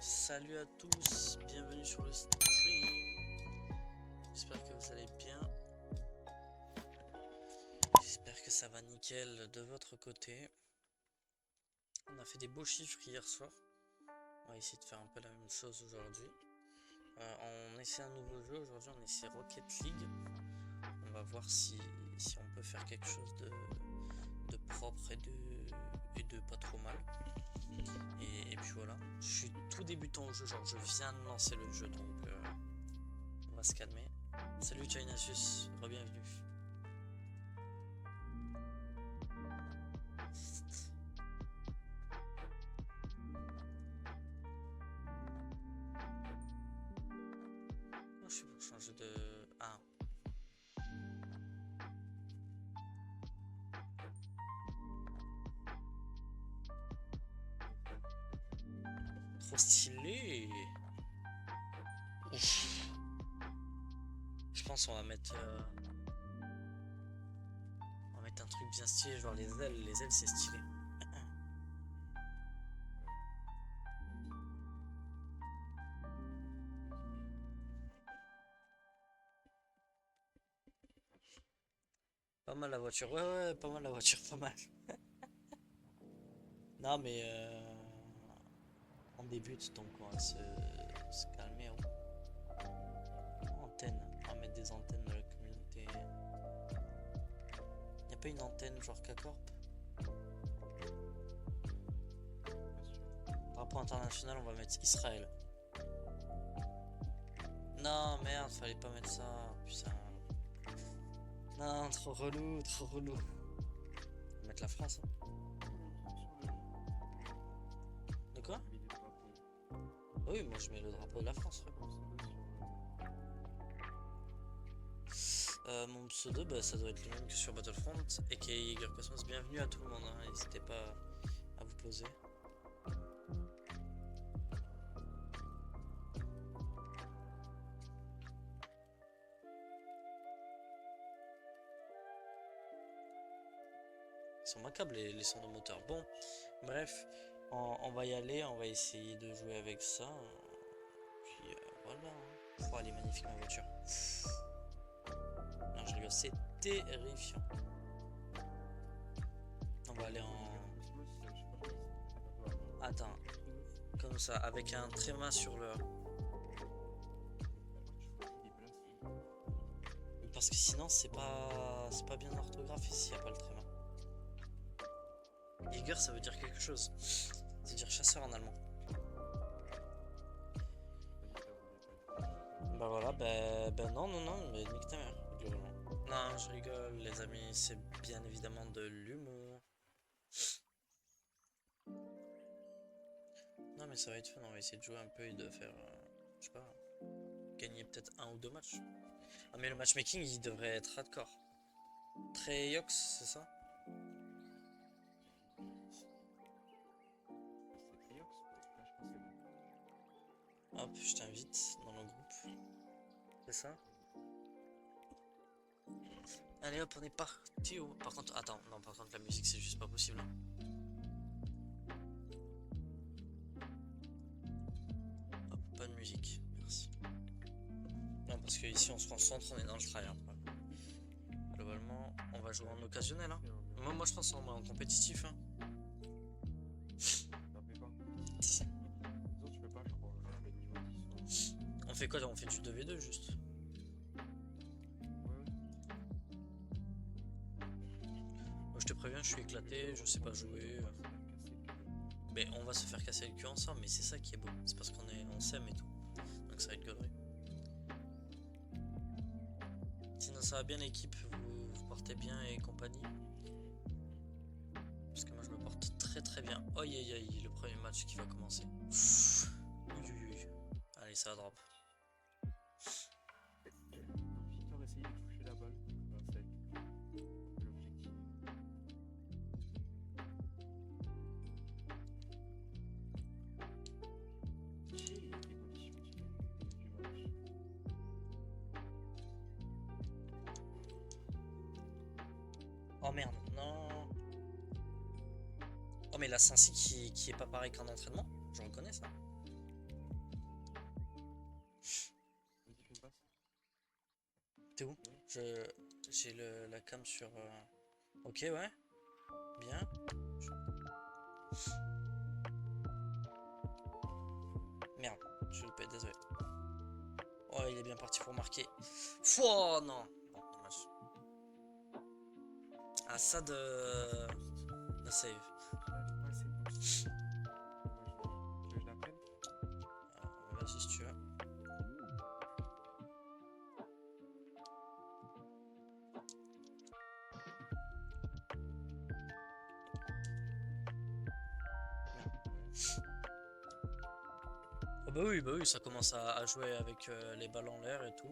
Salut à tous, bienvenue sur le stream. J'espère que vous allez bien. J'espère que ça va nickel de votre côté. On a fait des beaux chiffres hier soir. On va essayer de faire un peu la même chose aujourd'hui. On essaie un nouveau jeu. Aujourd'hui, on essaie Rocket League. On va voir si on peut faire quelque chose de propre et de pas trop mal. Et puis voilà, je suis tout débutant au jeu, genre je viens de lancer le jeu, donc on va se calmer. Salut Chinasus, re-bienvenue. Je suis pour changer de... Ah. Trop stylé. Ouf. Je pense qu'on va mettre... On va mettre un truc bien stylé, genre les ailes. Les ailes c'est stylé. Pas mal la voiture, ouais, pas mal la voiture, pas mal. Non mais on débute donc on va se calmer. Antenne, on va mettre des antennes de la communauté. Y'a pas une antenne genre K-Corp? Drapeau international, on va mettre Israël. Non, merde, fallait pas mettre ça, putain. Non, trop relou, trop relou. On va mettre la France. De quoi? Oui, moi je mets le drapeau de la France. Mon pseudo, bah, ça doit être le même que sur Battlefront, aka Yeager Cosmos. Bienvenue à tout le monde, hein. N'hésitez pas à vous poser. Ils sont macabres les sons de moteur. Bon, bref, on va y aller, on va essayer de jouer avec ça. Puis voilà. Oh, elle est magnifique ma voiture. Non, je rigole, c'est terrifiant. On va aller en... Attends, comme ça, avec un tréma sur le... Parce que sinon, c'est pas bien orthographié s'il n'y a pas le tréma. Jäger, ça veut dire quelque chose. Ça veut dire chasseur en allemand. Bah voilà, bah non, mais nique ta mère, globalement. Non, je rigole, les amis, c'est bien évidemment de l'humour. Non, mais ça va être fun, on va essayer de jouer un peu et de faire, je sais pas, gagner peut-être un ou deux matchs. Ah, mais le matchmaking, il devrait être hardcore. Très yox, c'est ça? Hop, je t'invite dans le groupe. C'est ça? Allez hop, on est parti. Par contre, attends, non, par contre, la musique, c'est juste pas possible. Hop, pas de musique, merci. Non, parce que ici, on se concentre, on est dans le tryhard. Globalement, on va jouer en occasionnel. Hein. Moi, je pense en compétitif. Hein. On fait quoi? On fait du 2v2 juste. Moi, je te préviens, je suis éclaté, je sais pas jouer. Mais on va se faire casser le cul ensemble, mais c'est ça qui est beau. C'est parce on s'aime et tout. Donc ça va être gaulerie. Sinon, ça va bien l'équipe, vous portez bien et compagnie. Parce que moi, je me porte très très bien. Oh, aïe, le premier match qui va commencer. Allez, ça va drop. Victor essaye de toucher la balle. C'est l'objectif. Oh merde, non. Oh mais là, c'est ainsi qui est pas pareil qu'en entraînement. Je reconnais ça. T'es où? J'ai la cam sur... Ok, ouais. Bien. Merde, je suis loupé, désolé. Oh, il est bien parti pour marquer. Oh non. Bon, dommage. Ah, ça de save. Ouais, c'est bon. Tu veux que je la prenne? Vas-y si tu veux. Oh bah oui, ça commence à jouer avec les balles en l'air et tout.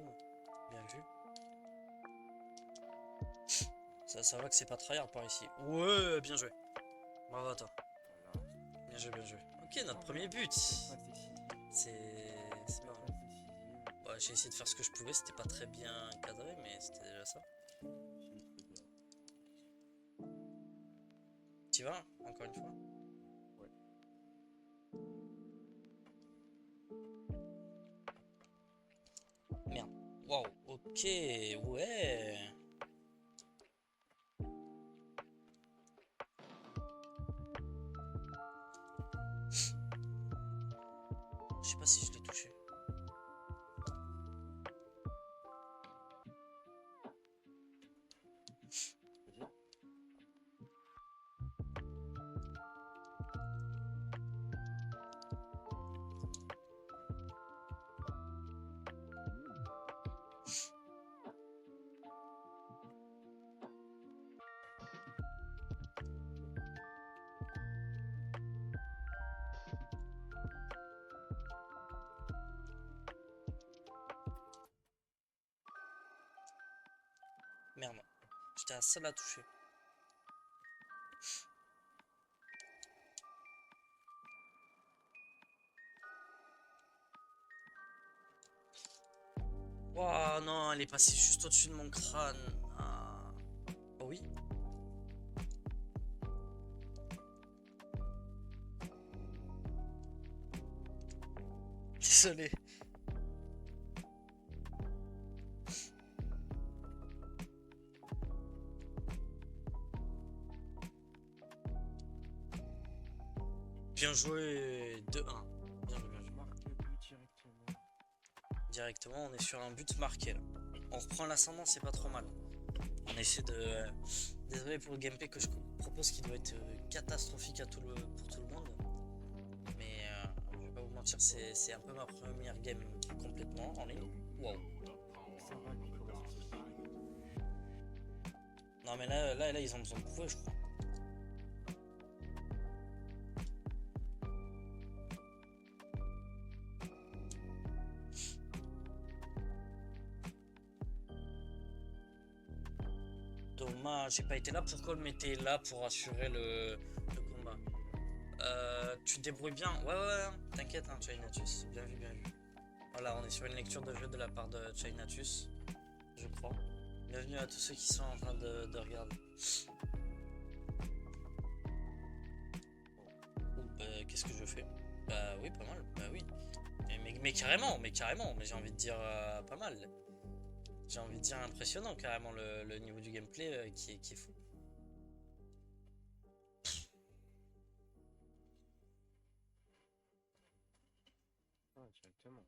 Bien vu. Ça va que c'est pas tryhard par ici. Ouais, bien joué. Bravo à toi. Voilà. Bien joué, bien joué. Ok, notre premier but. Passe décisive. C'est pas mal. Passe décisive. Ouais, j'ai essayé de faire ce que je pouvais, c'était pas très bien cadré, mais c'était déjà ça. Si, très bien. Tu vas, encore une fois? Ouais. Merde. Waouh, ok, ouais. Je sais pas si je l'ai touché. Vas-y. Merde. J'étais à ça la toucher. Oh non, elle est passée juste au-dessus de mon crâne. Ah. Oh oui. Désolé. Bien joué, 2-1. Bien joué, bien joué. Marque le but directement. Directement, on est sur un but marqué là. On reprend l'ascendant, c'est pas trop mal. On essaie de... Désolé pour le gameplay que je propose qui doit être catastrophique pour tout le monde. Mais je vais pas vous mentir, c'est un peu ma première game complètement en ligne. Wow. Ça va qu'il commence positif. Non mais là, ils ont besoin de prouver, je crois. Dommage, j'ai pas été là. Pourquoi le mettez là pour assurer le combat? Tu te débrouilles bien. Ouais, t'inquiète, hein, Chinatus. Bien vu, bien vu. Voilà, on est sur une lecture de jeu de la part de Chinatus, je crois. Bienvenue à tous ceux qui sont en train de regarder. Qu'est-ce que je fais? Bah oui, pas mal, bah oui. Mais carrément, mais j'ai envie de dire pas mal. J'ai envie de dire impressionnant carrément le niveau du gameplay qui est fou. Ah, directement.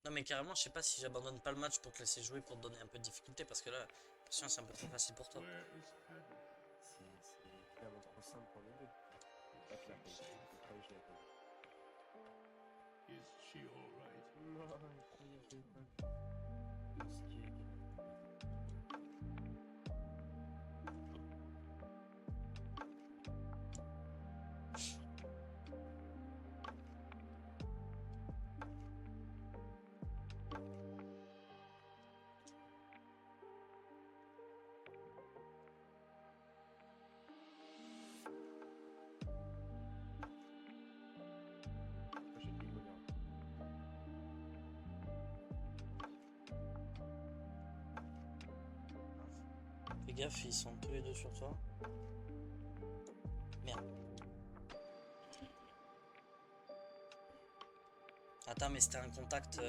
Non mais carrément, je sais pas si j'abandonne pas le match pour te laisser jouer pour te donner un peu de difficulté parce que là, attention, c'est un peu trop facile pour toi. C'est clairement trop simple pour les deux. Ah, tu l'as pas eu. Ah oui, je l'avais pas eu. Non, il y a téléphone. Ce qui est grave. Moi, j'ai le bonheur. Fais gaffe, ils sont tous les deux sur toi. Merde. Attends, mais c'était un contact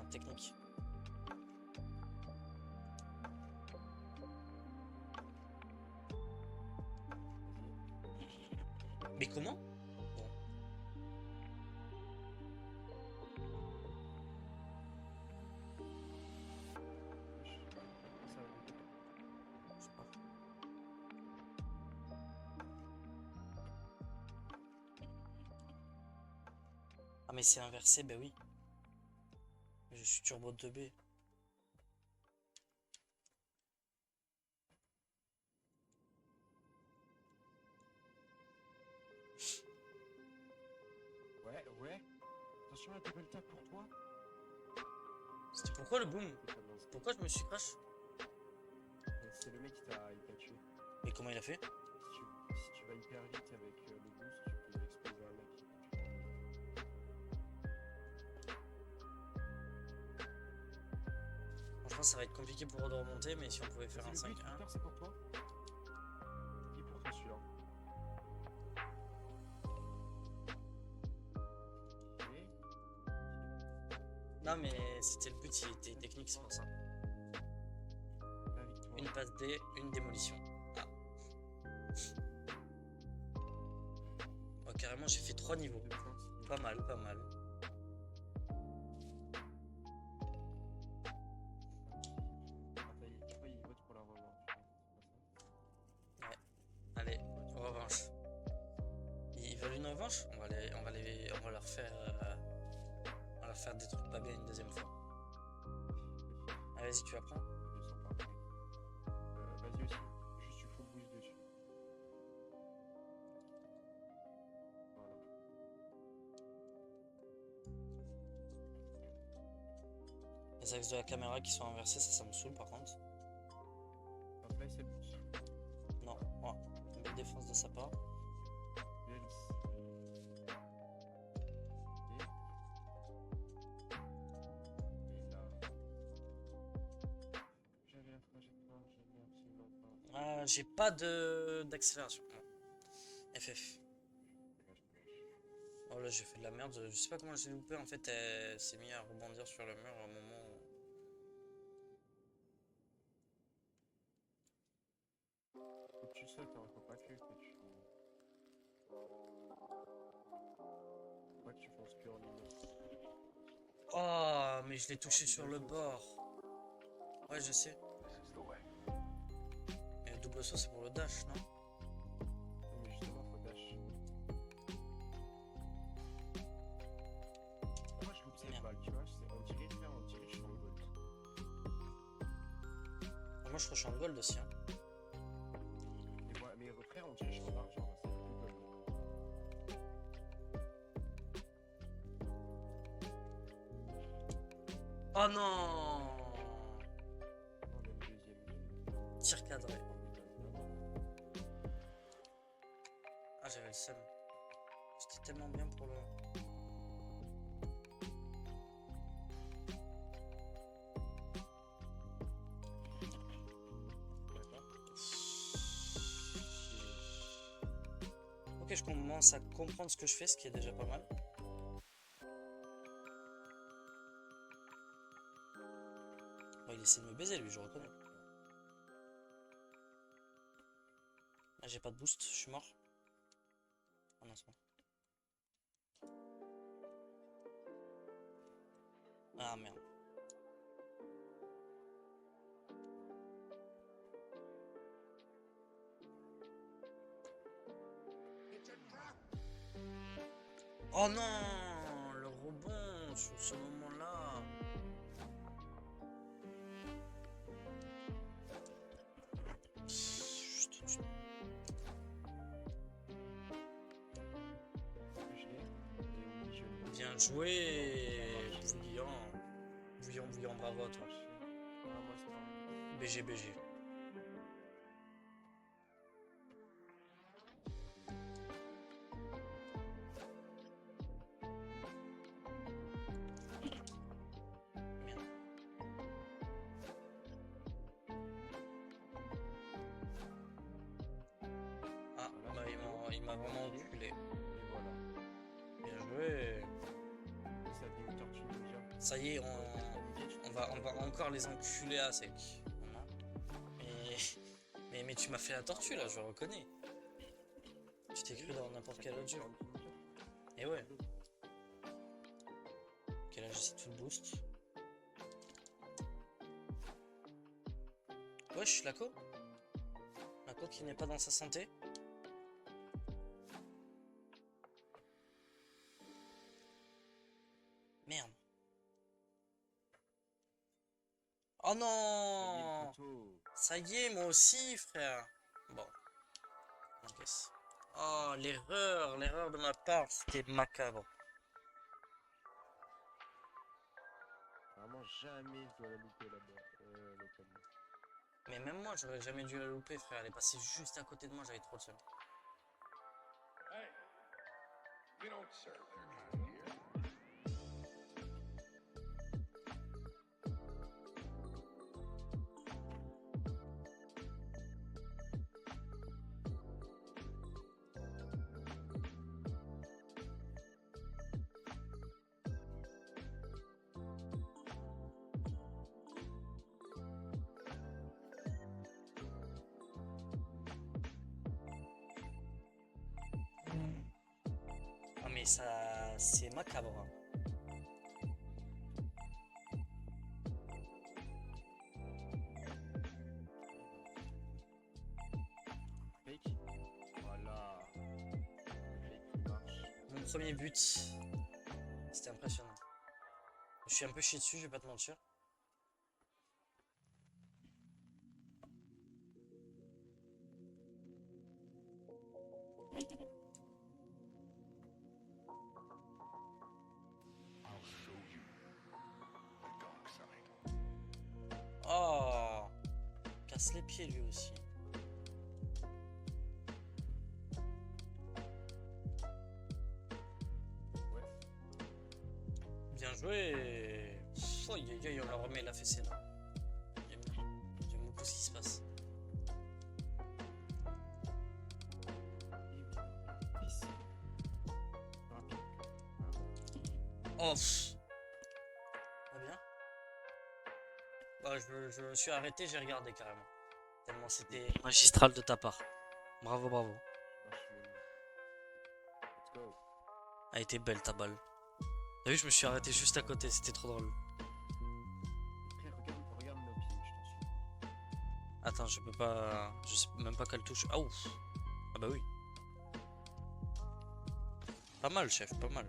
technique. Ah mais c'est inversé, bah oui. Je suis turbo 2B. Ouais, ouais. Attention, la double tap pour toi. C'était pourquoi le boom? Totalement. Pourquoi je me suis crash? C'est le mec qui t'a tué. Mais comment il a fait? Si tu vas hyper vite avec le boost, tu peux exploser un mec. Franchement, ça va être compliqué pour eux de remonter, mais si on pouvait faire un Vas-y, le 5-1. but, c'est pour toi. Il est pour toi celui-là. Non, mais c'était le but, il était technique, c'est pour ça. La victoire. Une passe D, une démolition. Ah. Oh, carrément, j'ai fait 3 niveaux. Pas mal, pas mal. Il vote pour la revanche. Ouais. Allez, revanche. Ils veulent une revanche? On va leur faire. On va leur faire des trucs pas bien une deuxième fois. Ah, vas-y, tu vas prendre. Je sens pas après. Vas-y aussi. Juste tu full boost dessus. Voilà. Les axes de la caméra qui sont inversés, ça me saoule par contre. Donc là, c'est le but. Non, ouais. Une belle défense de sa part. Lens. Et là. J'avais la trajectoire, j'avais absolument pas. Ah, j'ai pas d'accélération. Non. FF. Oh là, j'ai fait de la merde. Je sais pas comment j'ai loupé. En fait, elle s'est mise à rebondir sur le mur à un moment où... Faut que tu sautes, hein. Faut pas que tu. Faut pas que tu fonces que en ligne. Oh, mais je l'ai touché sur le bord. Ouais, je sais. Mais le double saut, c'est pour le dash, non? Mais justement, faut dash. Moi, je loupe cette Merde. balle, tu vois. On dirait faire, on dirait je suis en gold. Moi, je crois que je suis en gold aussi. Hein. Et moi, mais frère, on dirait je suis en argent. C'est plus gold. Oh non! Non, même deuxième game. Tir cadré. Ah, j'avais le seum. C'était tellement bien pour le... Ok, je commence à comprendre ce que je fais, ce qui est déjà pas mal. Bon, il essaie de me baiser, lui, je reconnais. Ah, j'ai pas de boost, je suis mort. Oh non, c'est bon. Ah merde. Oh non, le rebond sur ce moment-là. Bien joué, Bouillant, bravo à toi. BG. Ah, bah il m'a vraiment enculé. Et voilà. Bien joué. Ça devient une tortue ninja. Ça y est, on va encore les enculer à sec. Vraiment. Mais tu m'as fait la tortue là, je le reconnais. Tu t'es cru dans n'importe quel autre jeu. Et ouais. Ok, là j'essaie de full boost. Wesh, Laco. Laco qui n'est pas dans sa santé. Oh Ça y est, le non! poteau. Ça y est, moi aussi, frère. Bon, on encaisse. Oh, l'erreur de ma part, c'était macabre. Vraiment, jamais je dois la louper là-bas. Le panier. Mais même moi, j'aurais jamais dû la louper, frère. Elle est passée juste à côté de moi, j'avais trop le seum. Hey, you don't serve their kind here. Ah, mais ça, c'est macabre, hein. Fake. Voilà. Le fake qui marche. Mon premier but, c'était impressionnant. Je suis un peu chié dessus, je vais pas te mentir. I'll show you the dark side. Oh, casse les pieds lui aussi. Ouais. Bien joué. Aïe aïe aïe, on leur remet la fessée là. J'aime beaucoup ce qui se passe. Ici. Rapide. Oh, pff. Pas bien. Ouais, je me suis arrêté, j'ai regardé carrément. Tellement c'était magistral de ta part. Bravo, bravo. Marche le. Let's go. Elle était belle ta balle. T'as vu, je me suis arrêté juste à côté, c'était trop drôle. Frère, regarde nos pieds, je t'en supplie. Attends, je peux pas. Je sais même pas quelle touche. Ah ouf. Ah bah oui. Pas mal, chef, pas mal.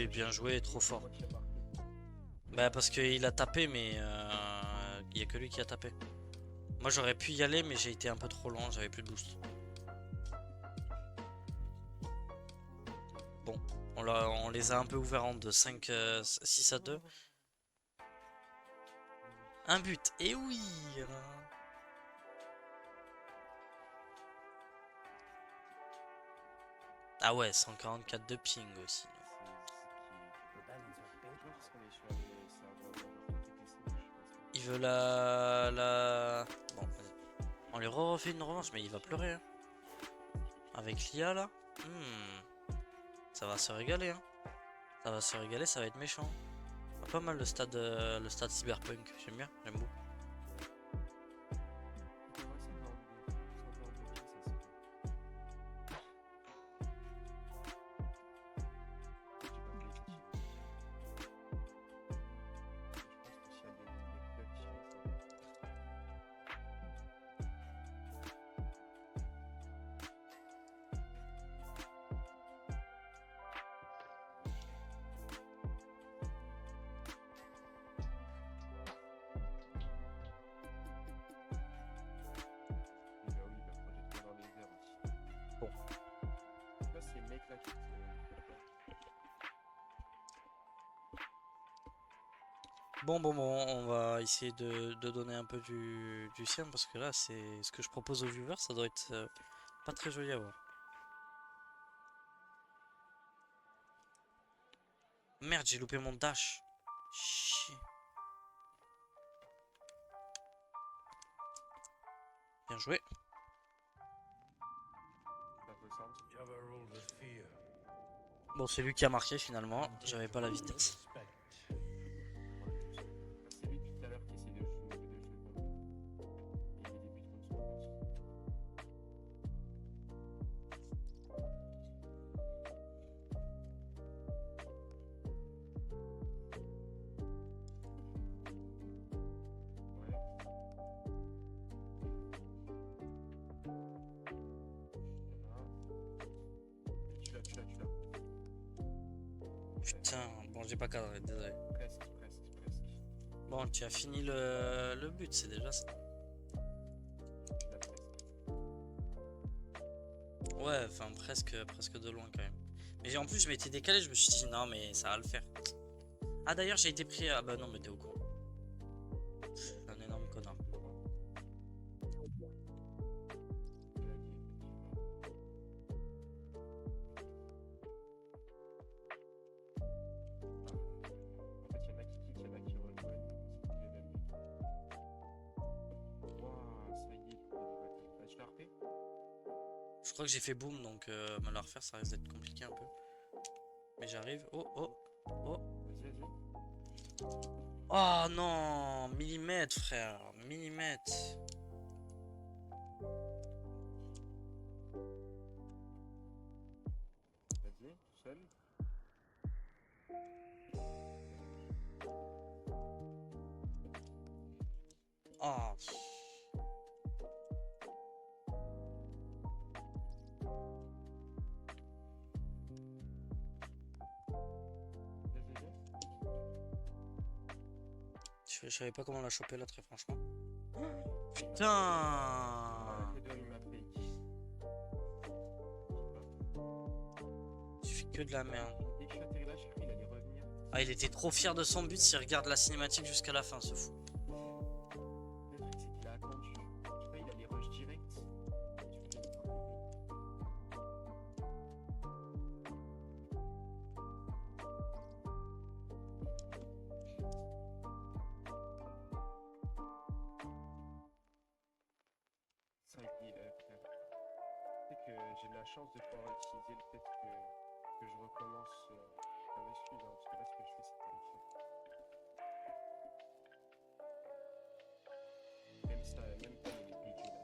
Bien joué, trop fort. Moi qui a marqué. Bah parce qu'il a tapé, mais il y a que lui qui a tapé. Moi j'aurais pu y aller, mais j'ai été un peu trop loin, j'avais plus de boost. Bon, on les a un peu ouverts en 2, 5, 6 à 2. Un but, et oui! Ah ouais, 144 de ping aussi. Parce qu'on est sur les serveurs TPC, je sais pas ce Il veut la... Bon, vas-y. On lui refait une revanche, mais il va pleurer. Hein. Avec l'IA là. Ça va se régaler. Hein. Ça va se régaler, ça va être méchant. Pas mal le stade cyberpunk, j'aime bien, j'aime beaucoup. Bon. Là, c'est le mec là qui te... Bon, on va essayer de donner un peu du sien parce que là, c'est ce que je propose aux viewers, ça doit être pas très joli à voir. Merde, j'ai loupé mon dash. Chier. Bien joué. Bon, c'est lui qui a marqué finalement, j'avais pas la vitesse. C'est lui depuis tout à l'heure qui essaie de jouer comme nous. Et il met des buts comme ça en plus. Ouais. Putain, bon, j'ai pas cadré, désolé. Presque, presque, presque. Bon, tu as fini le but, c'est déjà ça. Là, presque. Ouais, enfin, presque de loin quand même. Mais en plus, je m'étais décalé, je me suis dit, non, mais ça va le faire. Ah, d'ailleurs, j'ai été pris. Ah, bah non, mais t'es au courant. Je suis un énorme connard. En fait, il y en a qui quittent, il y en a qui rejoignent. C'est les mêmes. Waouh, ça y est, je l'ai repris. Je crois que j'ai fait boum, donc me la refaire, ça risque d'être compliqué un peu. Mais j'arrive. Oh, oh, oh. Vas-y, vas-y. Oh non, millimètre, frère, millimètre. Vas-y, tout seul. Oh. Vas-y, vas-y. Je savais pas comment la choper là, très franchement. Putain. Ah, les deux, il m'a fait. Tu fais que de la merde. Dès que je suis atterri là, je crois qu'il allait revenir. Ah, il était trop fier de son but s'il regarde la cinématique jusqu'à la fin, ce fou. Le truc, c'est qu'il a attendu. Je crois qu'il allait rush direct. Ça y est, frère. Tu sais que j'ai de la chance de pouvoir utiliser le fait que je recommence comme excuse, hein, parce que là, ce que je fais, c'est terrifiant. Même ça, même pas, il est PG là.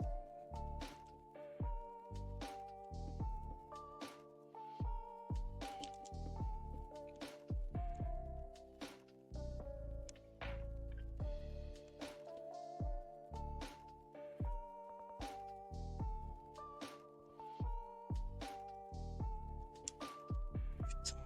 Putain.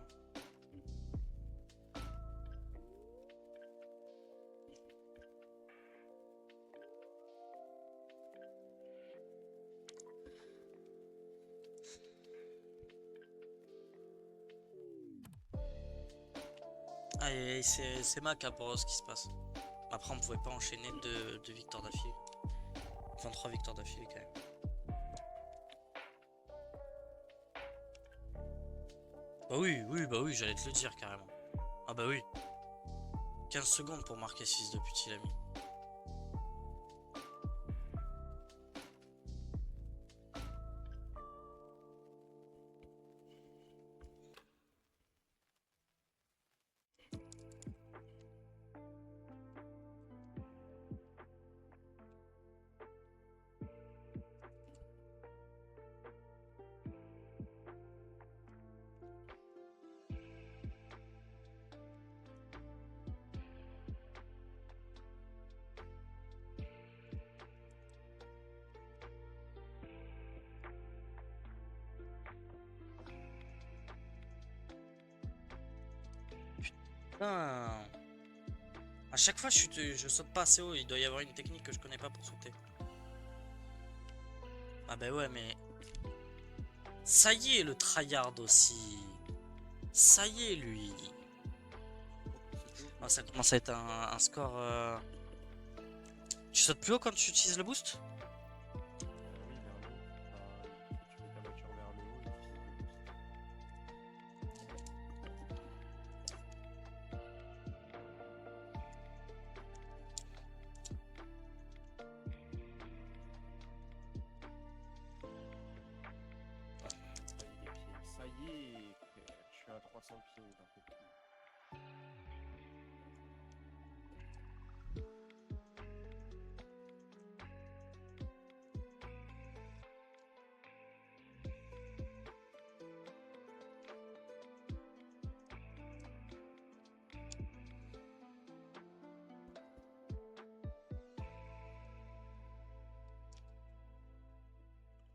Ah, c'est macabre ce qui se passe. Après, on pouvait pas enchaîner deux victoires d'affilée. Enfin, 3 victoires d'affilée quand même. Bah oui, j'allais te le dire carrément. Ah bah oui. 15 secondes pour marquer ce fils de pute, il a mis. Putain. À chaque fois, je saute pas assez haut. Il doit y avoir une technique que je connais pas pour sauter. Ah bah ouais, mais... Ça y est, le tryhard aussi. Ça y est, lui. Oh, ça commence à être un score... Tu sautes plus haut quand tu utilises le boost? Oui, vers le haut. Enfin, tu mets ta voiture vers le haut et tu sais que ça y est, frère. Je suis à 300 pieds, t'en fais plus.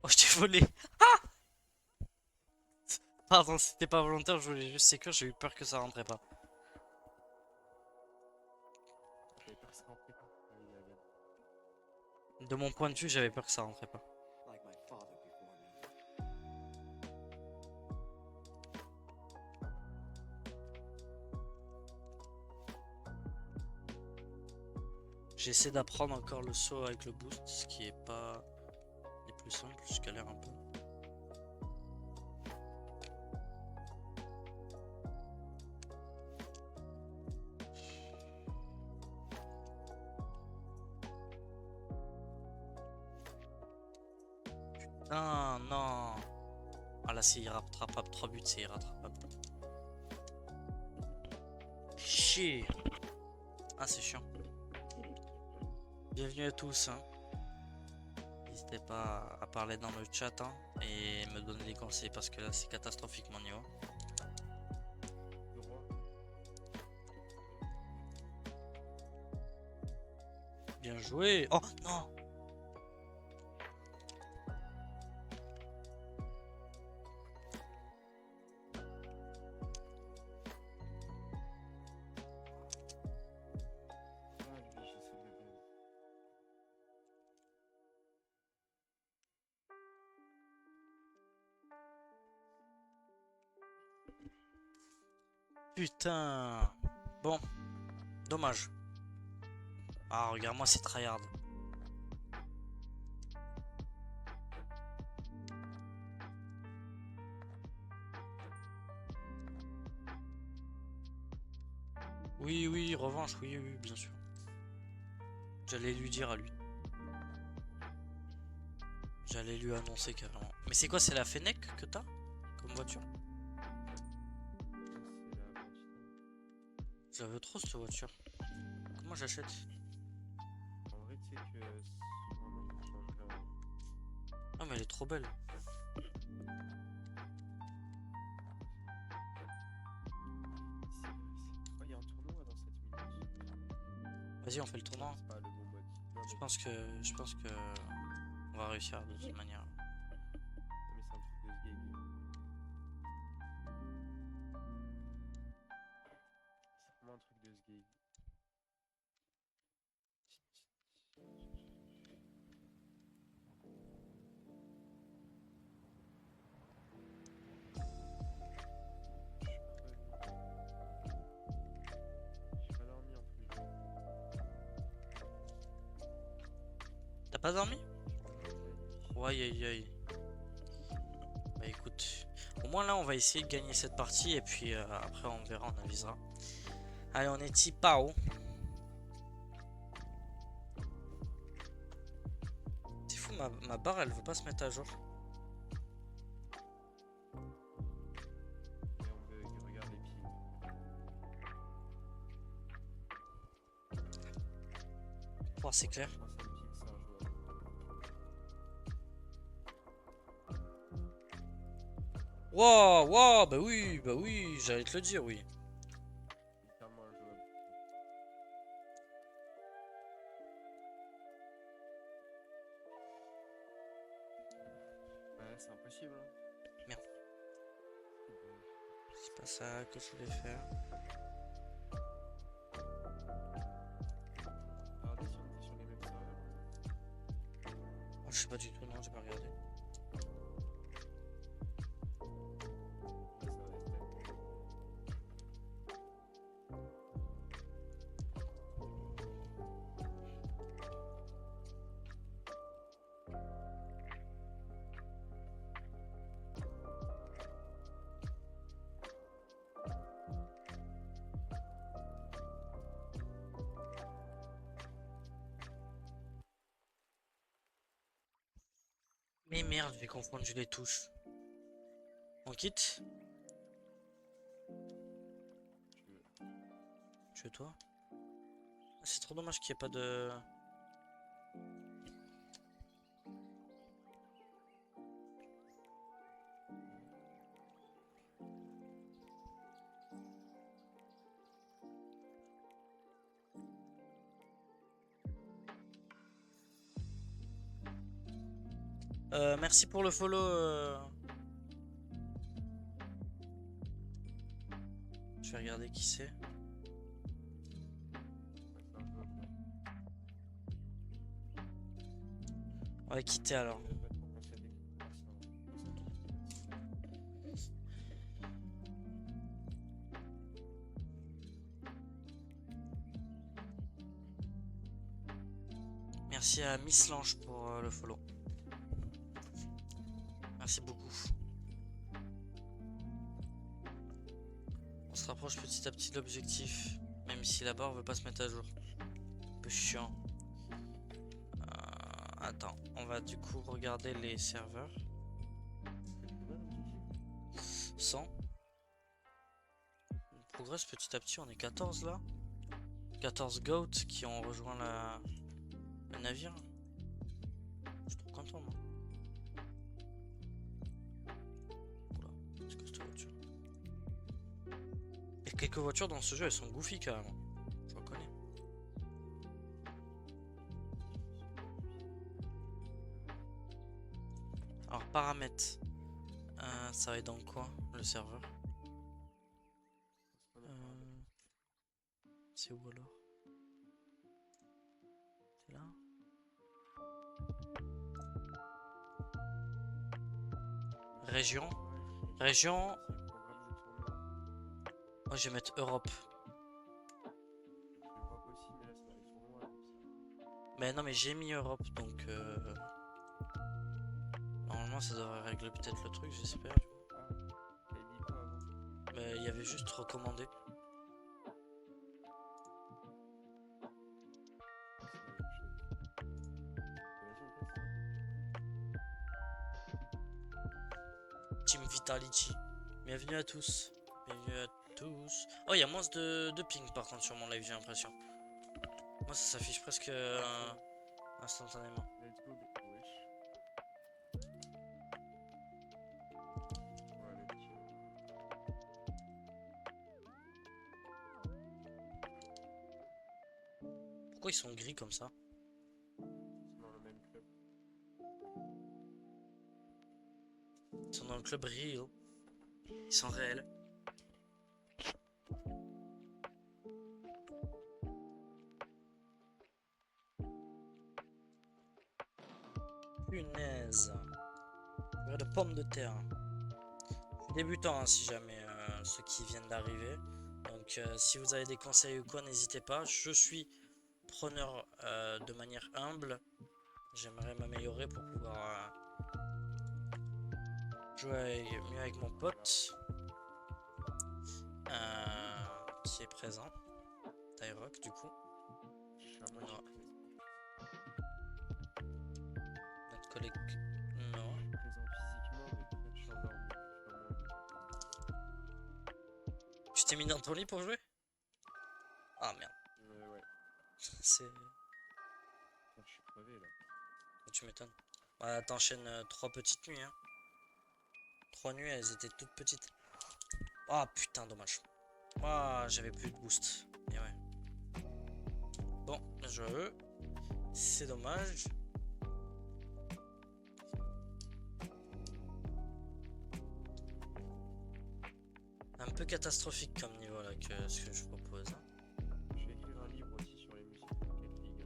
Oh, je t'ai volé. Pardon, c'était pas volontaire, je voulais juste sécure, j'ai eu peur que ça rentrait pas. J'avais peur que ça rentrait pas. Ah oui, la gueule. De mon point de vue, j'avais peur que ça rentrait pas. like my father before me. J'essaie d'apprendre encore le saut avec le boost, ce qui est pas les plus simples, je galère un peu. Non, non. Ah là, c'est irrattrapable. 3 buts, c'est irrattrapable. Chier. Ah, c'est chiant. Bienvenue à tous. Hein. N'hésitez pas à parler dans le chat hein, et me donner des conseils parce que là, c'est catastrophique mon niveau. Le roi. Bien joué. Oh non. Ah, lui, j'essaie de le bien. Putain. Bon. Dommage. Ah, regarde-moi, c'est tryhard. Oui, oui, revanche, oui, oui, bien sûr. J'allais lui dire à lui. J'allais lui annoncer carrément. Mais c'est quoi, c'est la Fennec que t'as comme voiture? C'est la Valentine. Je la veux trop cette voiture. Comment j'achète? En vrai, tu sais que vraiment, je changerais en. Ah mais elle est trop belle. Oh, il y a un tournoi dans cette minute. Vas-y, on fait le tournoi. C'est pas le bon mode. Non, Je mais, pense que on va réussir de toute manière. mais c'est un truc de ce game. C'est vraiment un truc de ce game. J'ai pas dormi en plus. T'as pas dormi? Je pense que Ouais, aïe aïe aïe. Bah écoute, au moins là on va essayer de gagner cette partie et puis après on verra, on avisera. Allez, on est Tipao. C'est fou, ma barre elle veut pas se mettre à jour. Et on bug, regarde les pings. Oh, c'est clair. Franchement, ça me pique, c'est injouable. Wow, wow, bah oui, j'allais te le dire, oui. Littéralement injouable. Ouais, c'est impossible. Hein. Merde. C'est bon. C'est pas ça que je voulais faire. Regardez si on était sur les mêmes serveurs. Oh, je sais pas du tout, non, j'ai pas regardé. Là, ça va être. Mais merde, j'ai confondu les touches. On quitte? Tu veux. Tu veux toi? Ah, c'est trop dommage qu'il n'y ait pas de... merci pour le follow. regarder qui c'est. On va quitter alors. Merci à Miss Lange pour le follow. Merci beaucoup. On se rapproche petit à petit de l'objectif, même si la barre veut pas se mettre à jour. Un peu chiant. Attends, on va du coup regarder les serveurs. 100. On progresse petit à petit, on est 14 là. 14 goats qui ont rejoint le navire. Je suis trop content moi. Oula, c'est que cette voiture. Et quelques voitures dans ce jeu elles sont goofy carrément. Je reconnais. Alors paramètres. Ça va être dans quoi le serveur? C'est où alors? C'est là? Région. Région. Moi je vais mettre Europe. Mais non mais j'ai mis Europe donc normalement ça devrait régler peut-être le truc, j'espère. Mais il y avait juste recommandé. Team Vitality. Bienvenue à tous. Bienvenue à tous. Oh, il y a moins de ping par contre sur mon live, j'ai l'impression. Moi, ça s'affiche presque instantanément. Let's go, wesh. Ouais, le petit. Pourquoi ils sont gris comme ça? C'est dans le même club. Ils sont dans le club Rio. Ils sont réels. Punaise. De pommes de terre. Je suis débutant hein, si jamais ceux qui viennent d'arriver. Donc si vous avez des conseils ou quoi, n'hésitez pas. Je suis preneur de manière humble. J'aimerais m'améliorer pour pouvoir jouer mieux avec mon pote qui est présent. Tyrock du coup. Moi, Notre collègue. Non. je suis présent physiquement, mais peut-être je suis endormi. Tu t'es mis dans ton lit pour jouer? Ah merde. Ouais. C'est. Putain, je suis crevé là. Tu m'étonnes. Bah, t'enchaînes 3 petites nuits. Hein. 3 nuits, elles étaient toutes petites. Ah putain, dommage. Ah, j'avais plus de boost. Et ouais. Bon, je. C'est dommage. Un peu catastrophique comme niveau là que ce que je propose. Hein. Je vais écrire un livre aussi sur les musiques de Rocket League.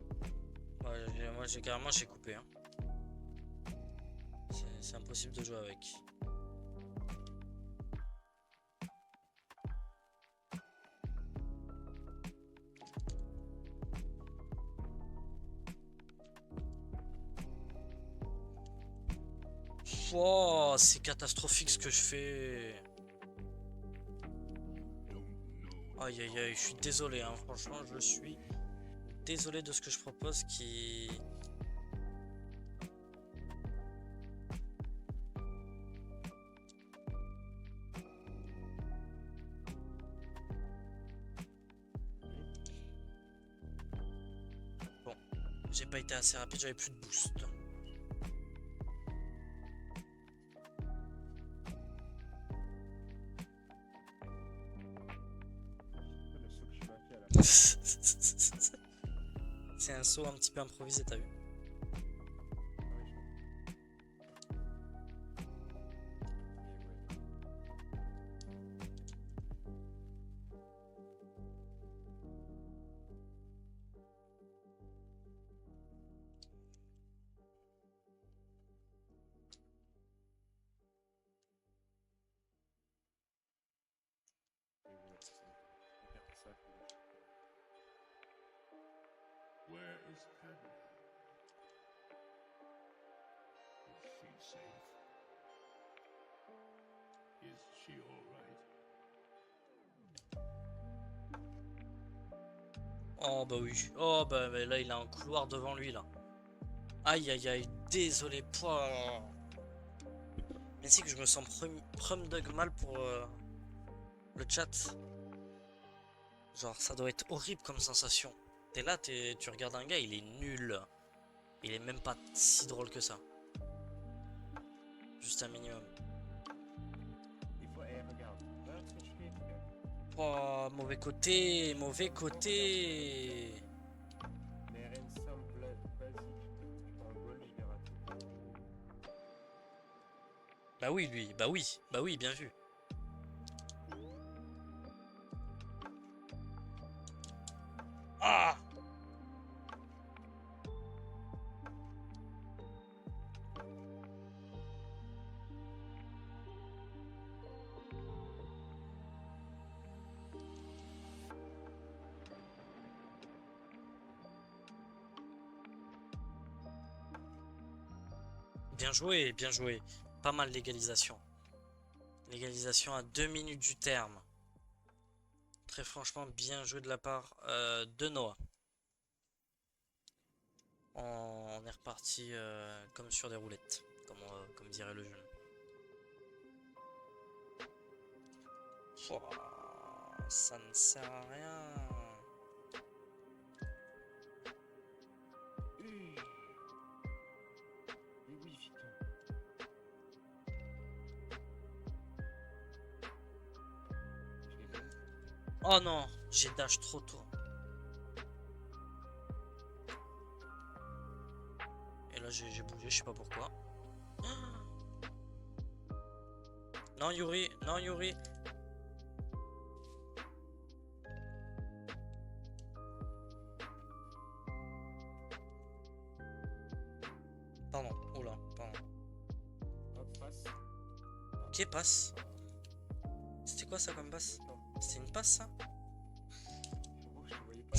Ouais, moi j'ai carrément j'ai coupé. Hein. C'est impossible de jouer avec. Wow, c'est catastrophique ce que je fais. Aïe aïe aïe, je suis désolé, hein. Franchement, je suis désolé de ce que je propose qui. Bon, j'ai pas été assez rapide, j'avais plus de boost. Le saut que tu m'as fait à la fin. C'est un saut un petit peu improvisé, t'as vu? Where is Pebble? Is she safe? Is she all right? Oh bah oui. Oh bah mais là il a un couloir devant lui là. Aïe aïe aïe, désolé. Pouah. Mais c'est que je me sens prum dog mal pour le chat. Genre ça doit être horrible comme sensation. T'es là, tu regardes un gars, il est nul. Il est même pas si drôle que ça. Juste un minimum. Des fois, regarde. Regarde ce que je fais, frère. Oh, mauvais côté, mauvais côté. Les RN simples, basiques. Je prends un goal, je l'ai raté. Bah oui, lui, bah oui, bien vu. Ah! Bien joué, bien joué. Pas mal l'égalisation. L'égalisation à 2 minutes du terme. Très franchement, bien joué de la part de Noah. On est reparti comme sur des roulettes, comme dirait le jeune. Pouah, ça ne sert à rien. Et oui, putain. Je les donne. Oh non, j'ai dash trop tôt. Et là j'ai bougé, je sais pas pourquoi. Non Yuri, non Yuri. Pardon, oula, pardon. Hop, passe. Ok, passe. C'était quoi ça comme passe? C'était une passe ça? Frérot, je te voyais pas.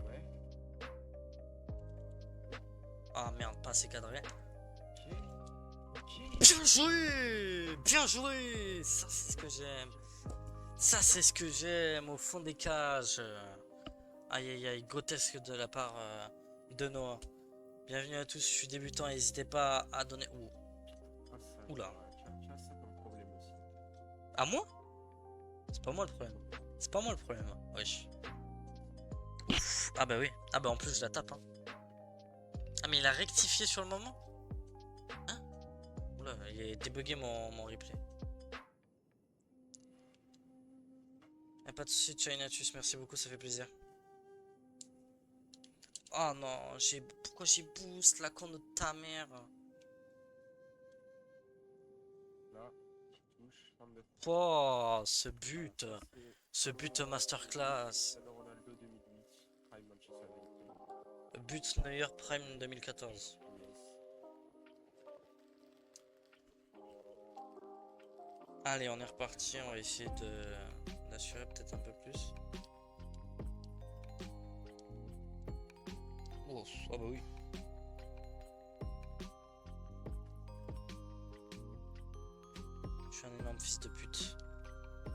Ouais. Ah merde, pas assez cadré. Ok. Ok. Bien joué! Bien joué! Ça c'est ce que j'aime. Ça c'est ce que j'aime au fond des cages. Aïe aïe aïe, grotesque de la part de Noah. Bienvenue à tous, je suis débutant, n'hésitez pas à donner... Ouh. Ah, ça, Oula. tu as ça comme problème aussi. À moi? C'est pas moi le problème. C'est pas moi le problème. Wesh. Ouf. Ah bah oui. Ah bah en plus je la tape. Hein. Ah mais il a rectifié sur le moment? Hein? Oula, il a débugué mon replay. Y'a pas de soucis, Chinatus, merci beaucoup, ça fait plaisir. Oh non, pourquoi j'ai boost la con de ta mère? Là, je touche. Forme de Oh, ce but. voilà, ça, c'est Ce but masterclass. Cristiano Ronaldo 2008. Prime Manchester United. But Neuer Prime 2014. Yes. Allez, on est reparti, on va essayer d'assurer peut-être un peu plus. Oh, ah bah oui. Je suis un énorme fils de pute.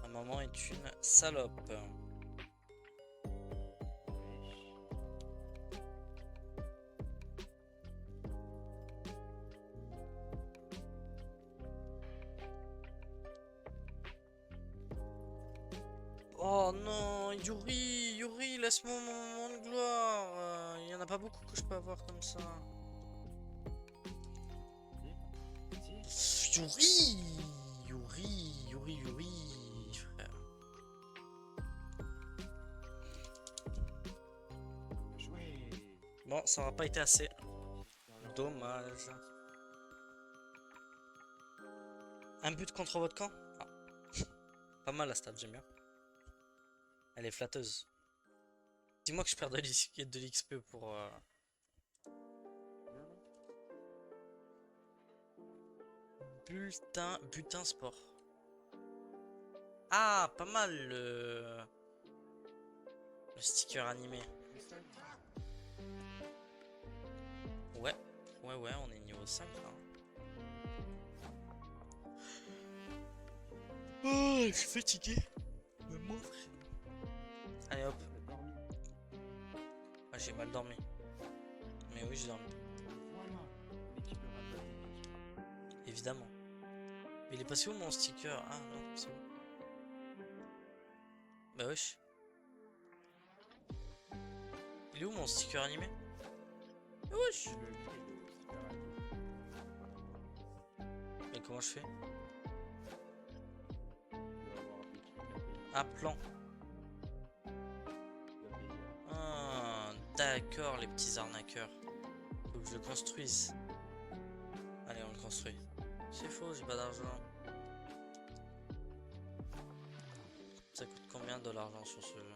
Ma maman est une salope. Oh non, Yuri, Yuri, laisse-moi mon moment de gloire. Il y en a pas beaucoup que je peux avoir comme ça. Si. Yuri, Yuri, Yuri, Yuri, frère. Jouer. Bon, ça aura pas été assez. Dommage. Un but contre votre camp? Ah. Pas mal la stat, j'aime bien. Elle est flatteuse. Dis-moi que je perds de l'XP pour... Butin sport. Ah, pas mal le sticker animé. Le 5. Ouais, ouais, on est niveau 5 là. Oh, je suis fatigué. Me montre. Allez hop. On a dormi. Ah, j'ai mal dormi. Mais oui, j'ai dormi. Voilà. L'équipe de Rafa. Évidemment. Mais il est passé où mon sticker? Ah non, c'est où? Bah wesh. Il est où mon sticker animé? Ah wesh. Le gris, le super animé. Mais comment je fais? Il doit avoir des trucs à payer. Ah, plan. Il doit payer. Ah, d'accord, les petits arnaqueurs. Faut que je le construise. Allez, on le construit. C'est faux, j'ai pas d'argent. Ça coûte combien de l'argent sur ce jeu?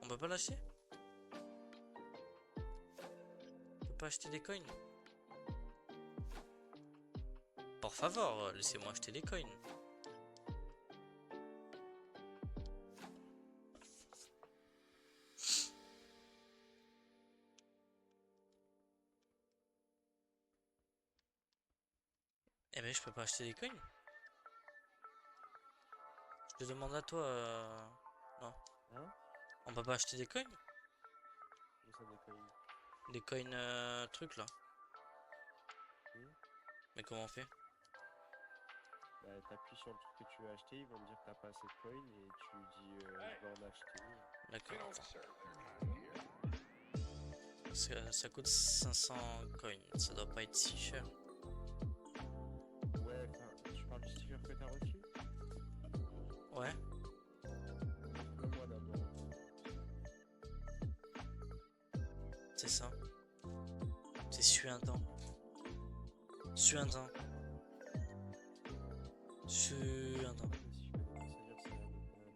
On peut pas l'acheter? On peut pas acheter des coins? Por favor, laissez-moi acheter des coins. Eh ben je peux pas acheter des coins. Je te demande à toi. Non. Hein? On peut pas acheter des coins? Où ça déconne? Des coins trucs là. Hmm. Mais comment on fait? Bah, t'appuies sur le truc que tu veux acheter, ils vont te dire que t'as pas assez de coins et tu dis je vais en acheter. D'accord. Ça coûte 500 coins. Ça doit pas être si cher. Ouais, enfin, tu parles du sticker que t'as reçu? Ouais. Donne-moi d'abord. C'est ça. C'est suintant. Suintant. Suintant. Si je peux pas, ça veut dire que c'est un autre problème.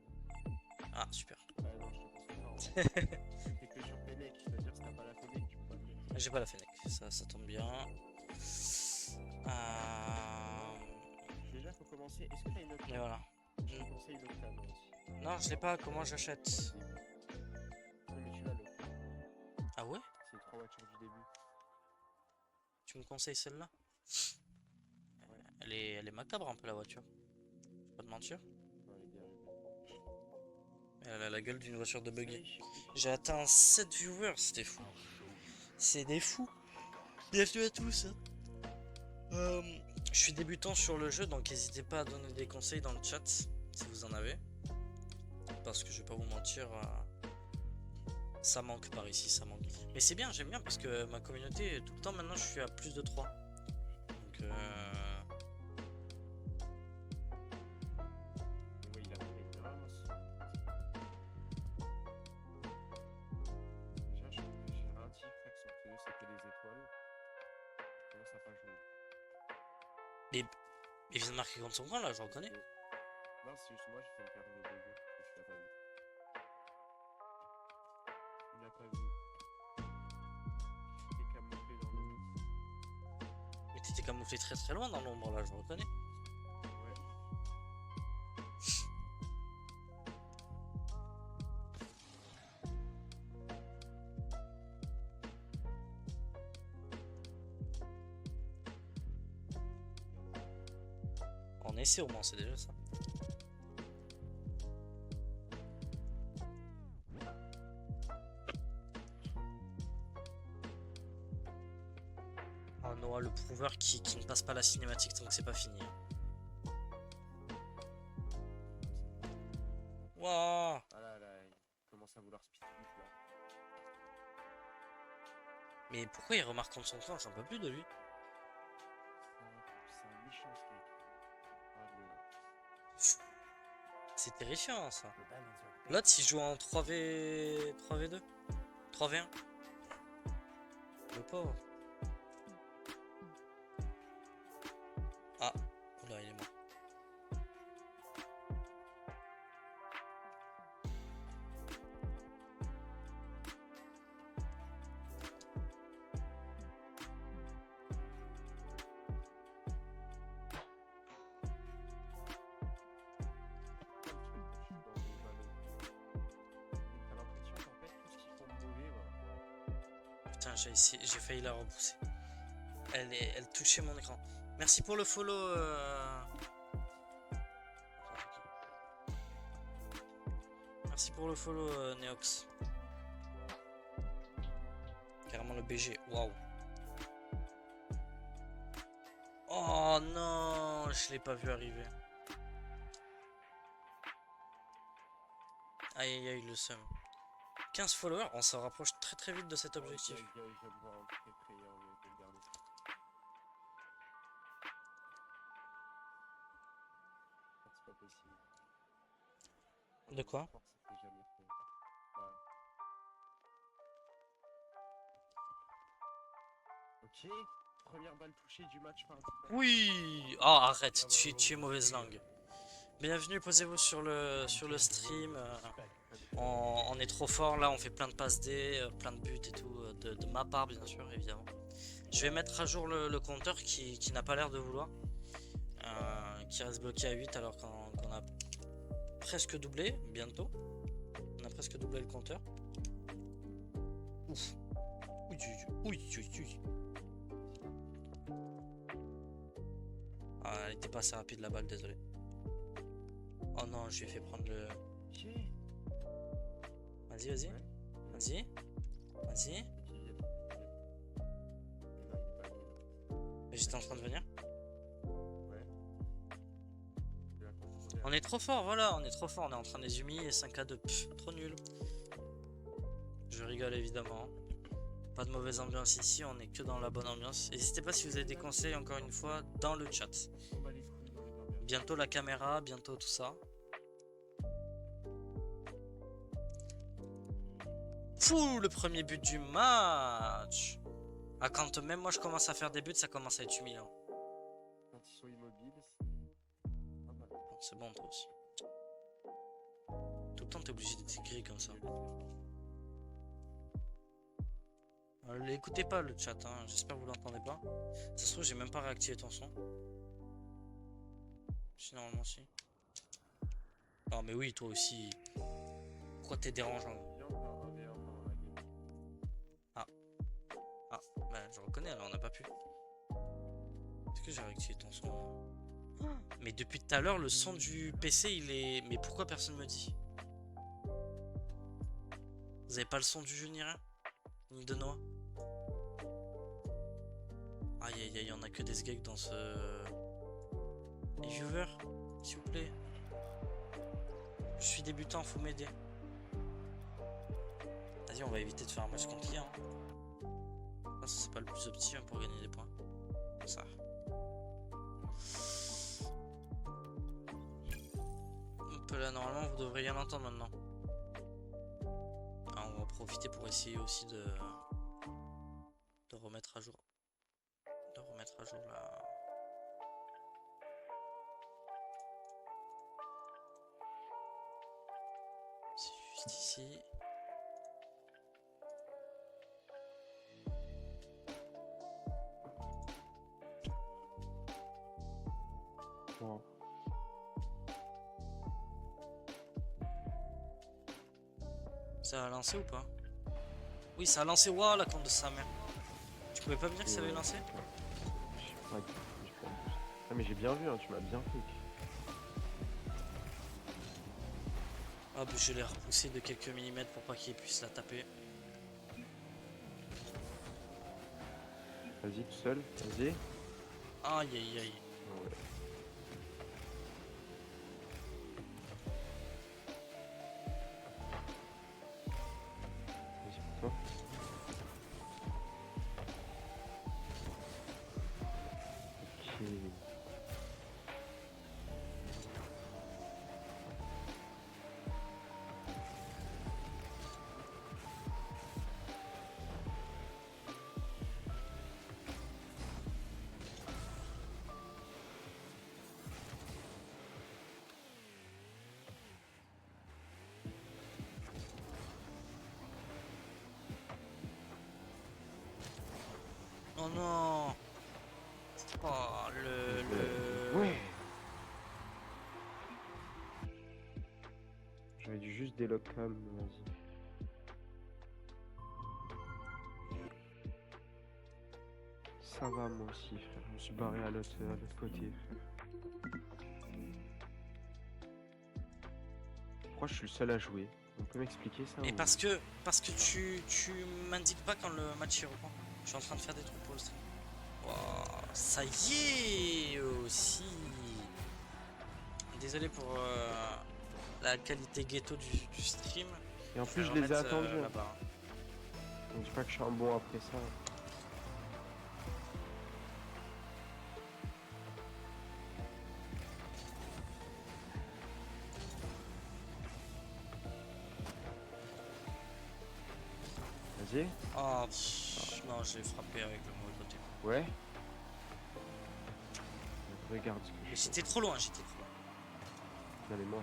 Ah, super. Ah non, je te conseille pas. T'es que sur Fennec, c'est-à-dire si t'as pas la Fennec, tu peux pas le mettre. J'ai pas la Fennec. Ça tombe bien. Déjà, faut commencer. Est-ce que t'as une autre Et voilà. Je te conseille l'Octane aussi. Non, je l'ai pas. Comment j'achète? Non, mais tu l'as l'Octane. Ah ouais? C'est les 3 voitures du début. Tu me conseilles celle-là? Ouais. Elle est macabre un peu la voiture. Je vais pas te mentir. Non, elle est bien. Elle a la gueule d'une voiture de buggy. Allez, je sais plus. J'ai atteint 7 viewers, c'était fou. C'est des fous. Bienvenue à tous. Je suis débutant sur le jeu, donc n'hésitez pas à donner des conseils dans le chat si vous en avez. Parce que je vais pas vous mentir, ça manque par ici, ça manque. Mais c'est bien, j'aime bien parce que ma communauté, tout le temps maintenant je suis à plus de 3. Donc Oui, il a fait des grâce. Déjà, j'ai un petit frère sur le c'était les étoiles. Comment ça pas joué? il vient de marquer contre son camp là, je reconnais. Non, c'est juste moi, j'ai fait une perte de dégâts. Et tu l'as pas vu. Il l'a pas vu. J'étais camouflé dans l'eau. Mais t'étais camouflé très très loin dans l'ombre là, je reconnais. Ouais. On essaie au moins, c'est déjà ça. On aura le prouveur qui ne passe pas la cinématique tant que c'est pas fini. Wouah! Ah là là, il commence à vouloir speed vite là. Mais pourquoi il remarque contre son camp? J'en peux plus de lui. C'est un méchant ce mec. Ah, C'est terrifiant ça. L'autre il joue en 3v... 3v2 3v1. Le pauvre. Ah, oula il est mort. Putain, j'ai failli la repousser. Elle touchait mon écran. Merci pour le follow. Merci pour le follow, Neox. Carrément le BG. Waouh. Oh non, je l'ai pas vu arriver. Aïe aïe aïe, le seum. 15 followers, on se rapproche très très vite de cet objectif. Je viens de voir un très très de le garder. C'est pas possible. De quoi? Je pense que ça s'est jamais fait. Ouais. Ok, première balle touchée du match par un petit peu. Oui. Oh arrête, tu es mauvaise langue. Bienvenue, posez-vous sur le stream. On est trop fort là, on fait plein de passes D, plein de buts et tout, de ma part bien sûr, évidemment. Je vais mettre à jour le compteur qui n'a pas l'air de vouloir. Qui reste bloqué à 8 alors qu'on a presque doublé, bientôt. On a presque doublé le compteur. Ouf. Oui. Ah, elle était pas assez rapide la balle, désolé. Oh non, je lui ai fait prendre le... Vas-y. Ouais. Vas-y. Mais j'étais en train de venir. Ouais. On est trop fort, voilà, on est trop fort. On est en train de les humilier 5-2. Pff, trop nul. Je rigole évidemment. Pas de mauvaise ambiance ici, on est que dans la bonne ambiance. N'hésitez pas si vous avez des conseils, encore une fois, dans le chat. Bientôt la caméra, bientôt tout ça. Fou, le premier but du match. Ah, quand même moi je commence à faire des buts, ça commence à être humiliant. Quand ils sont immobiles, c'est pas mal. Bon, c'est bon toi aussi. Tout le temps t'es obligé d'être gris comme ça. Écoutez pas le chat, hein. J'espère que vous l'entendez pas. Ça se trouve j'ai même pas réactivé ton son. Si normalement si. Non mais oui toi aussi. Pourquoi t'es dérangeant? Ah, bah je reconnais alors on n'a pas pu. Est-ce que j'ai réactivé ton son? Mais depuis tout à l'heure le son du PC il est... Mais pourquoi personne me dit? Vous avez pas le son du jeu ni rien? Ni de noix? Aïe aïe aïe, on a que des sgeeks dans ce... Les viewers, s'il vous plaît. Je suis débutant, faut m'aider. Vas-y, on va éviter de faire un match contre IA. Ça, c'est pas le plus optimum pour gagner des points. Ça. Hop là, normalement, vous devriez rien entendre maintenant. Ah, on va en profiter pour essayer aussi de remettre à jour. De remettre à jour la... C'est juste ici. Wow. Ça a lancé ou pas? Oui, ça a lancé. Waouh, la compte de sa mère. Tu pouvais pas me dire que ça avait lancé? Ouais, ah, mais j'ai bien vu, hein, tu m'as bien fait. Ah, bah, je l'ai repoussé de quelques millimètres pour pas qu'il puisse la taper. Vas-y, tout seul, vas-y. Aïe aïe aïe. Ouais. Vas-y pour toi. Ok. Oh non. Oh, Ouais. J'aurais dû juste délock cam, vas-y. ça va moi aussi, frère. Je me suis barré à l'autre côté, frère. Pourquoi je suis le seul à jouer? On peut m'expliquer ça Et ou... parce que tu m'indiques pas quand le match y reprend. Je suis en train de faire des trucs pour le stream. Wow, ça y est aussi. Désolé pour la qualité ghetto du stream. Et en Je plus, vais je les ai remettre, attendus. Hein. là-bas. On dit pas que je suis un bon après ça. Vas-y. Oh, pff, non, je l'ai frappé avec le mauvais côté. Ouais. Regarde ce que Mais je fais. j'étais trop loin, j'étais trop loin. Non mais moi.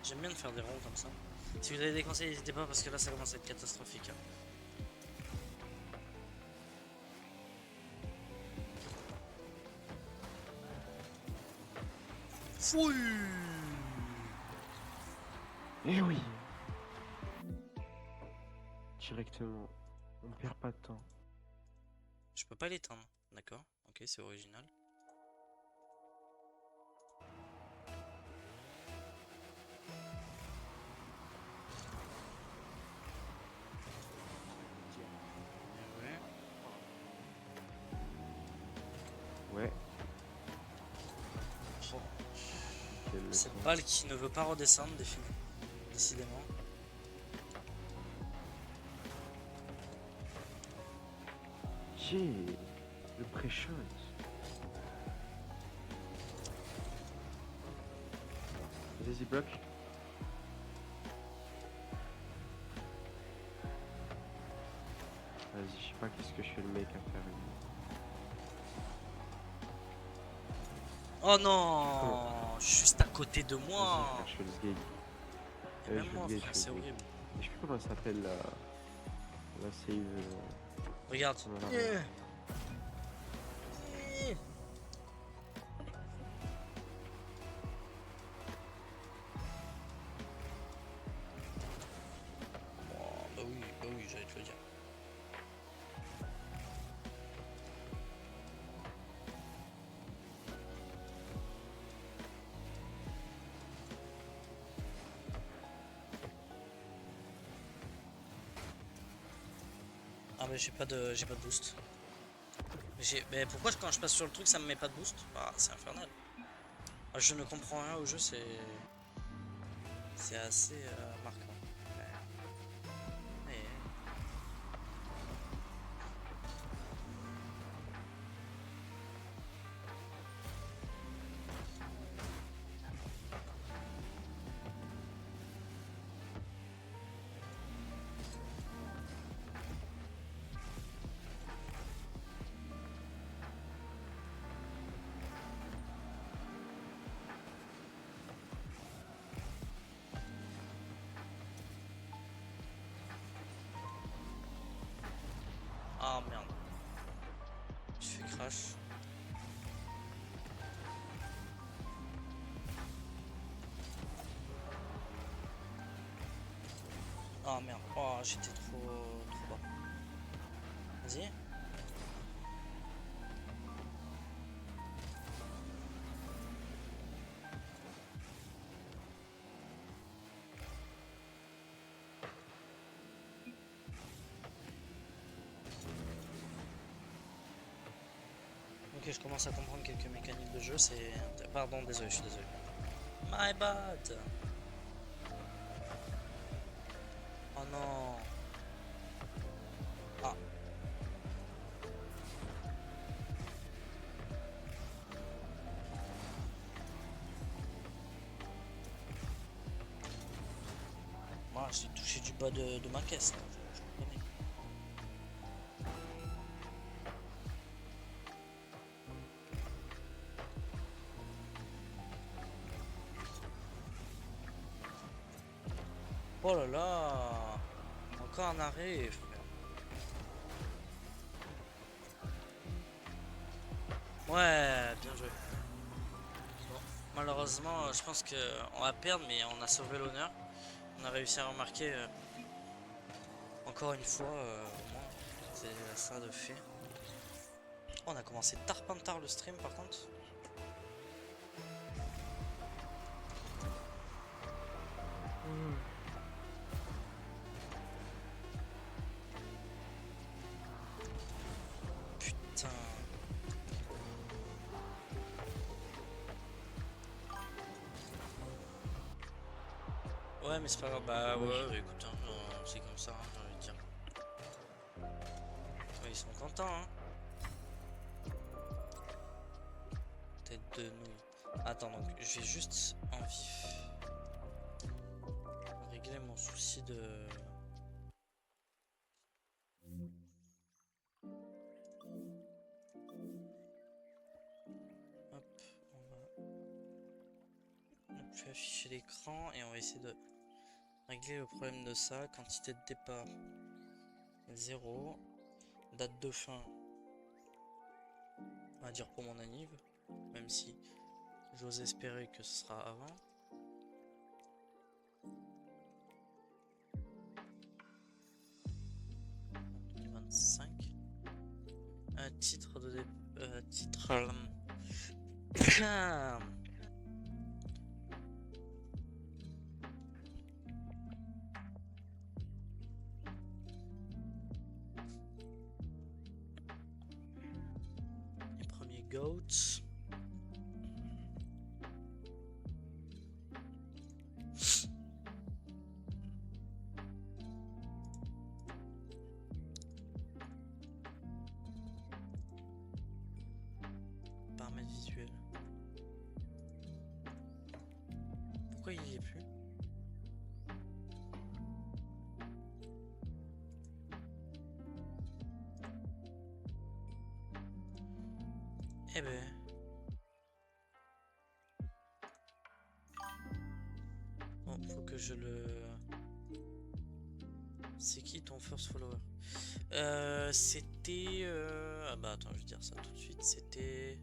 J'aime bien de faire des ronds comme ça. Si vous avez des conseils, n'hésitez pas parce que là ça commence à être catastrophique. Hein. Fouille. Eh oui. Directement. On perd pas de temps. Je peux pas l'éteindre, d'accord? Ok, c'est original. Ouais. Ouais. Bon. Quelle Cette leçon. balle qui ne veut pas redescendre, décidément. J'ai le pré-shot. Vas-y, bloc. Vas-y, je sais pas qu'est-ce que je fais le mec à faire. Oh non, juste à côté de Vas-y, moi. frère, je fais le gate. Et Ouais, même je fais moi, le gate, frère, je fais c'est le gate. horrible. Et je sais plus comment ça s'appelle la save. Regarde. Voilà. Oh, bah oui, j'allais te le dire. Ah mais j'ai pas de boost. Mais pourquoi quand je passe sur le truc ça me met pas de boost? Bah c'est infernal. Ah, je ne comprends rien au jeu, c'est assez marquant. Mais- Ah merde. Je fais crash. Ah merde. Oh j'étais trop bas. Vas-y. Ok, je commence à comprendre quelques mécaniques de jeu, c'est... Pardon, désolé, je suis désolé. My bad. Oh non. Ah. Moi, j'ai touché du bas de ma caisse, là. Je reconnais. Oh là là. Encore un arrêt, frère. Ouais, bien joué. Bon, malheureusement, je pense qu'on va perdre, mais on a sauvé l'honneur. On a réussi à remarquer encore une fois, au moins. C'est déjà ça de fait. Oh, on a commencé tard le stream par contre. Putain. Ouais, mais c'est pas grave. Bah ouais, écoute, hein, c'est comme ça, hein, j'ai envie de dire. Ouais, ils sont contents, hein. Tête de nouille. Attends, donc je vais juste en vif régler mon souci de. Hop, on va ne plus afficher l'écran et on va essayer de régler le problème de ça. Quantité de départ 0. Date de fin, on va dire pour mon anniv, même si j'ose espérer que ce sera avant. Du 25. Titre de titre. Les premiers goats. Paramètres visuels. Pourquoi il y est plus? Eh ben. Bon, faut que je le. C'est qui ton first follower? C'était. Ah bah attends, je vais dire ça tout de suite. C'était.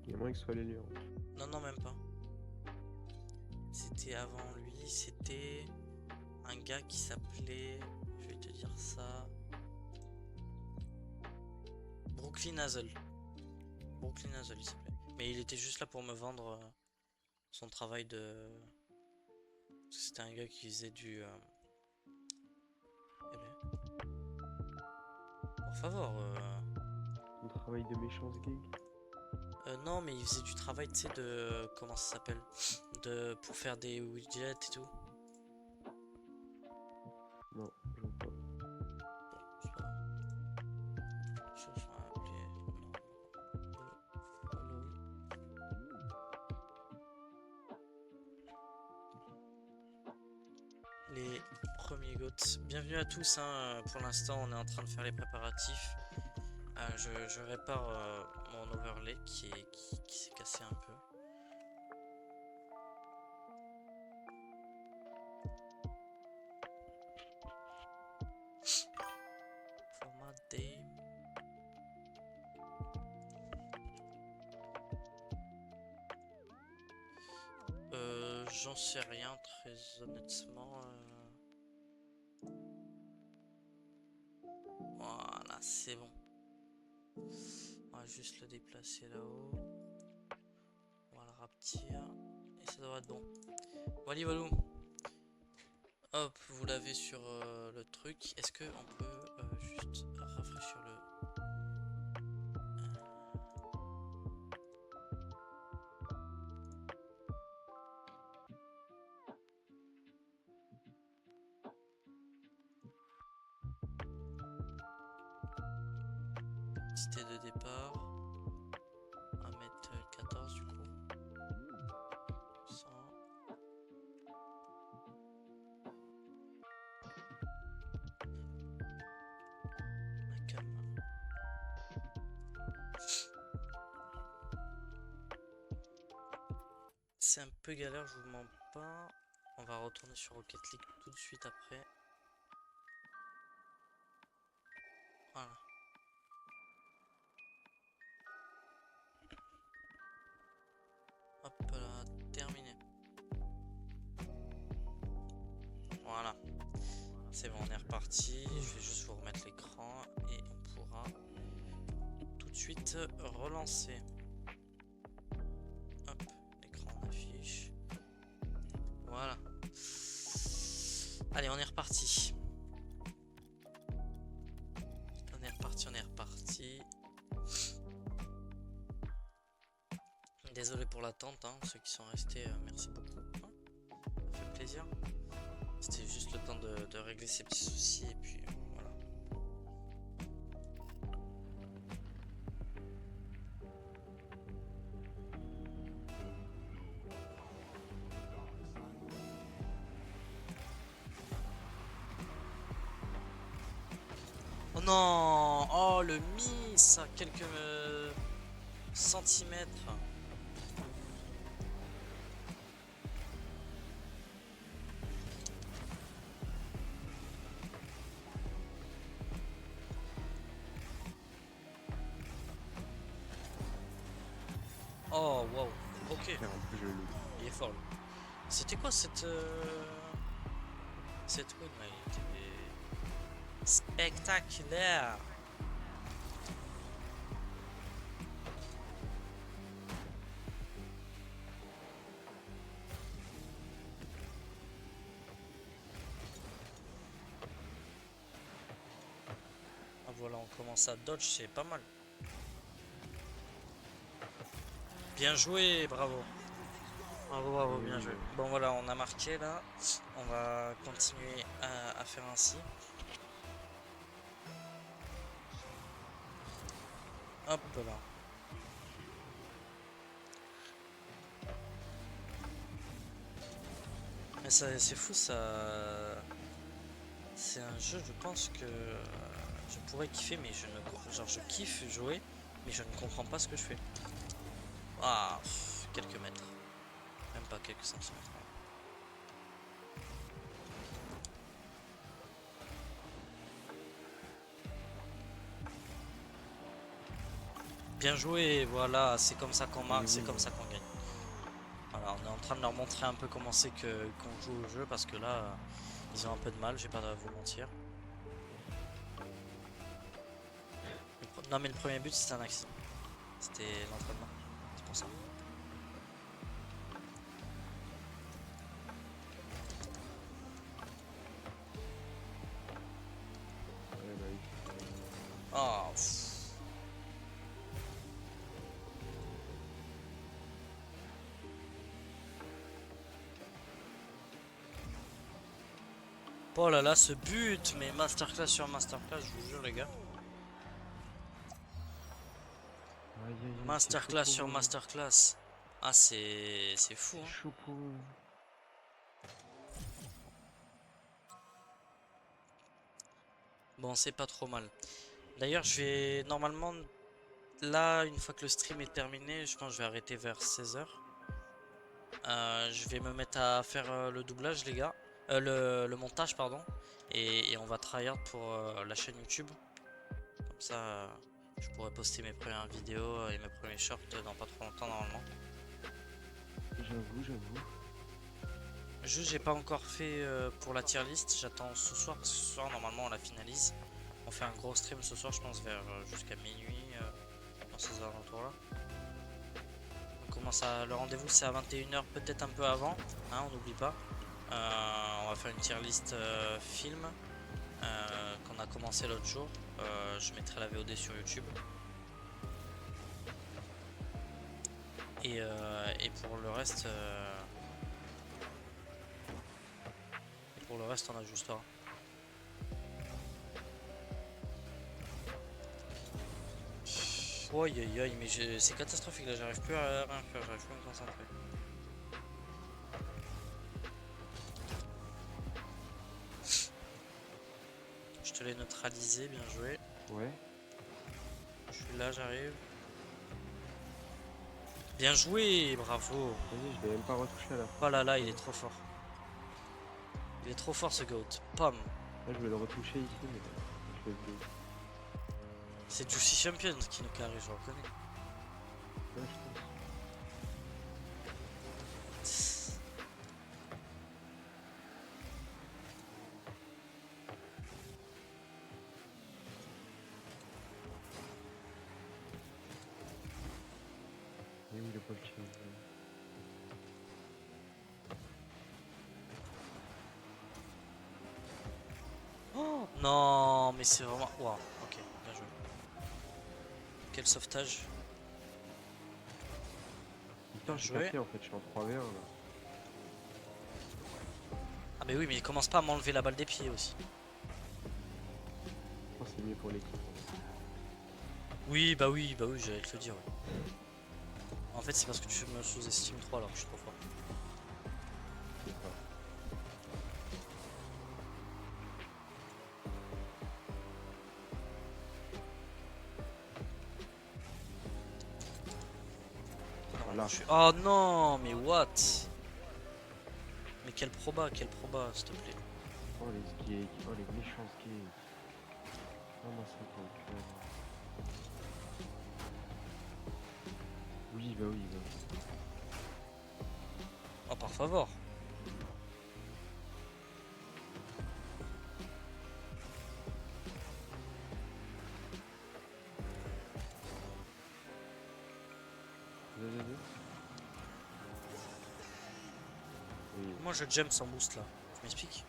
Il y a moins que ce soit les lions. Non, non, même pas. C'était avant lui, c'était un gars qui s'appelait. Je vais te dire ça. Brooklyn Hazel. Brooklyn Hazel, il s'appelait. Mais il était juste là pour me vendre son travail de. C'était un gars qui faisait du. Eh ben. Por favor. Un travail de méchance gig. Non, mais il faisait du travail, tu sais, de. Comment ça s'appelle? Pour faire des widgets et tout. Non, je vois pas. Bon, c'est pas grave. Ce sont appelés follow. Les premiers goats. Bienvenue à tous, hein. Pour l'instant, on est en train de faire les préparatifs. Je répare mon overlay qui s'est cassé un peu. Format day. J'en sais rien, très honnêtement. Voilà, c'est bon. On va juste le déplacer là-haut. On va le rapetir. Et ça devrait être bon. Voilà, voilà. Hop, vous l'avez sur le truc. Est-ce que on peut juste rafraîchir le. Quantité de départ. On va mettre 14 du coup. 100. La cam. C'est un peu galère, je vous mens pas. On va retourner sur Rocket League tout de suite après. Voilà. Hop là, terminé. Voilà. C'est bon, on est reparti. Je vais juste vous remettre l'écran et on pourra tout de suite relancer. Hop, l'écran affiche. Voilà. Allez, on est reparti. On est reparti, on est reparti. Désolé pour l'attente, hein, ceux qui sont restés, merci beaucoup. Hein, ça fait plaisir. C'était juste le temps de régler ces petits soucis et puis voilà. Oh non! Oh le miss à quelques centimètres. Oh wow, ok, Et en plus, je le loupe. il est fort lui. C'était quoi cette win là? Il était spectaculaire. Ah voilà, on commence à dodge, c'est pas mal. Bien joué, bravo. Bravo, bravo, bien joué. Bon voilà, on a marqué là. On va continuer à faire ainsi. Hop là. Mais ça, c'est fou ça. C'est un jeu, je pense que je pourrais kiffer, mais je ne, genre je kiffe jouer, mais je ne comprends pas ce que je fais. Ah, quelques mètres, même pas quelques centimètres. Bien joué, voilà, c'est comme ça qu'on marque, c'est comme ça qu'on gagne. Voilà, on est en train de leur montrer un peu comment c'est qu'on joue au jeu, parce que là, ils ont un peu de mal, j'ai pas à vous mentir. Non mais le premier but c'était un accident. C'était l'entraînement. C'est pour ça. Ouais, bah oui. Oh, oh là là, ce but, mais masterclass sur masterclass, je vous jure les gars. Aïe, aïe, aïe, Masterclass c'est chaud sur pour eux. masterclass. Ah c'est fou C'est hein. chaud pour eux. Bon c'est pas trop mal. D'ailleurs je vais normalement là une fois que le stream est terminé, je pense que je vais arrêter vers 16 h. Je vais me mettre à faire le doublage les gars. Le montage pardon. Et on va tryhard pour la chaîne YouTube. Comme ça je pourrai poster mes premières vidéos et mes premiers shorts dans pas trop longtemps normalement. J'avoue, j'avoue. Juste j'ai pas encore fait pour la tier list, j'attends ce soir parce que ce soir normalement on la finalise. On fait un gros stream ce soir je pense vers jusqu'à minuit dans ces alentours là. On commence à, le rendez-vous c'est à 21 h peut-être un peu avant, hein, on n'oublie pas. On va faire une tier list film qu'on a commencé l'autre jour. Je mettrai la VOD sur YouTube. Et pour le reste on ajustera. Aïe aïe aïe, mais c'est catastrophique là, j'arrive plus à rien faire, j'arrive plus à me concentrer. Je te l'ai neutralisé, bien joué. Ouais. Je suis là, j'arrive. Bien joué, bravo. Vas-y, je l'ai même pas retouché à la fin. Oh là là, il est trop fort. Il est trop fort ce goat. Pomme. Là, je vais le retoucher ici, mais je vais le. C'est Juicy Champion qui nous carry, je reconnais. Ouais, je pense. Non, mais c'est vraiment... Waouh, ok, bien joué. Quel sauvetage. Putain, j'ai joué. capté en fait, je suis en 3v1 là. Ah mais oui, mais il commence pas à m'enlever la balle des pieds aussi. Je pense que c'est mieux pour l'équipe. Oui, j'allais te le dire. Ouais. En fait, c'est parce que tu me sous-estimes trop alors que je suis trop fort. C'est ça. Voilà. Oh non, mais what? Mais quel proba, s'il te plaît. Oh les skates, oh les méchants skates. Oh non, c'est pas le cul. Oui, bah oui, bah oui. Oh, par favor. Vas-y. Oui. Moi je jump sans boost là. Tu m'expliques?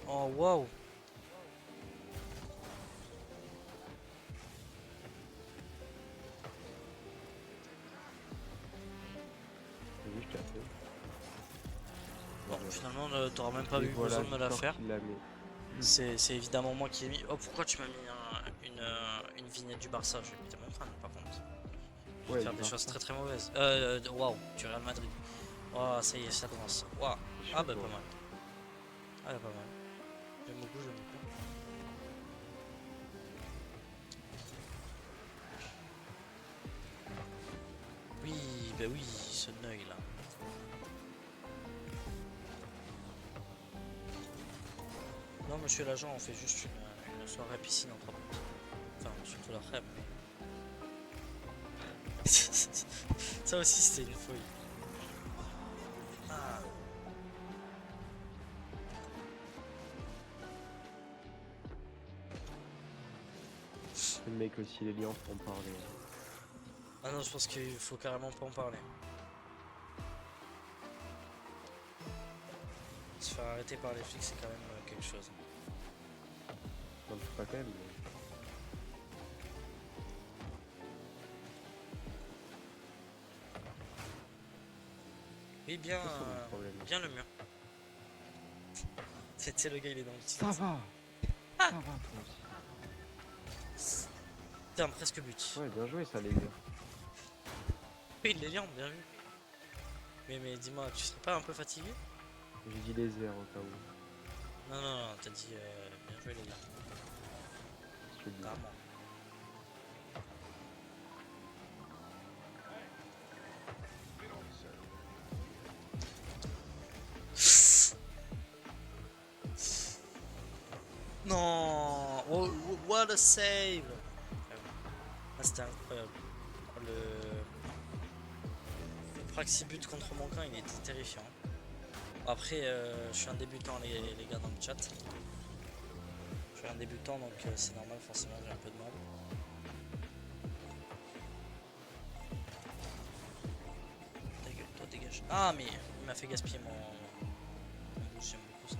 Oh waouh. Oui, je t'ai fait. Bon, finalement, t'auras même pas Et eu voilà, besoin de me la Victor faire. qui l'a mis. C'est évidemment moi qui ai mis. Oh, pourquoi tu m'as mis une vignette du Barça? Je vais péter mon crâne par contre. Je vais Ouais, faire du des choses Barça. très mauvaises. Waouh, du Real Madrid. Oh, ça y est, ça commence. Waouh. Ah, bah, pas mal. Ah, pas mal. J'aime beaucoup, j'aime beaucoup. Oui, bah oui, ce neuil là. Non, monsieur l'agent, on fait juste une soirée piscine entre potes. Enfin, surtout l'après. Mais... ça aussi, c'était une folie. Ah. Le mec aussi, les liens pour en parler. Ah non, je pense qu'il faut carrément pas en parler. Se faire arrêter par les flics, c'est quand même quelque chose. Non, c'est pas quand même. Mais... Oui, bien, c'est ça, le problème. bien le mur. C'est le gars, il est dans le petit. Ça va. Ça va, toi aussi. Putain, presque but. Ouais, bien joué, ça, les gars. Oui, les lions, bien vu. Mais dis-moi, tu serais pas un peu fatigué? J'ai dit les airs au cas où. Non, t'as dit bien joué les lions. Je te le dis. Carrément. Non, what a save! Ah, c'était incroyable. Le praxi but contre mon camp, il était terrifiant. Après, je suis un débutant, les gars, dans le chat. Je suis un débutant, donc c'est normal, forcément, j'ai un peu de mal. Ta gueule, toi, dégage. Ah, mais il m'a fait gaspiller mon boost, j'aime beaucoup ça.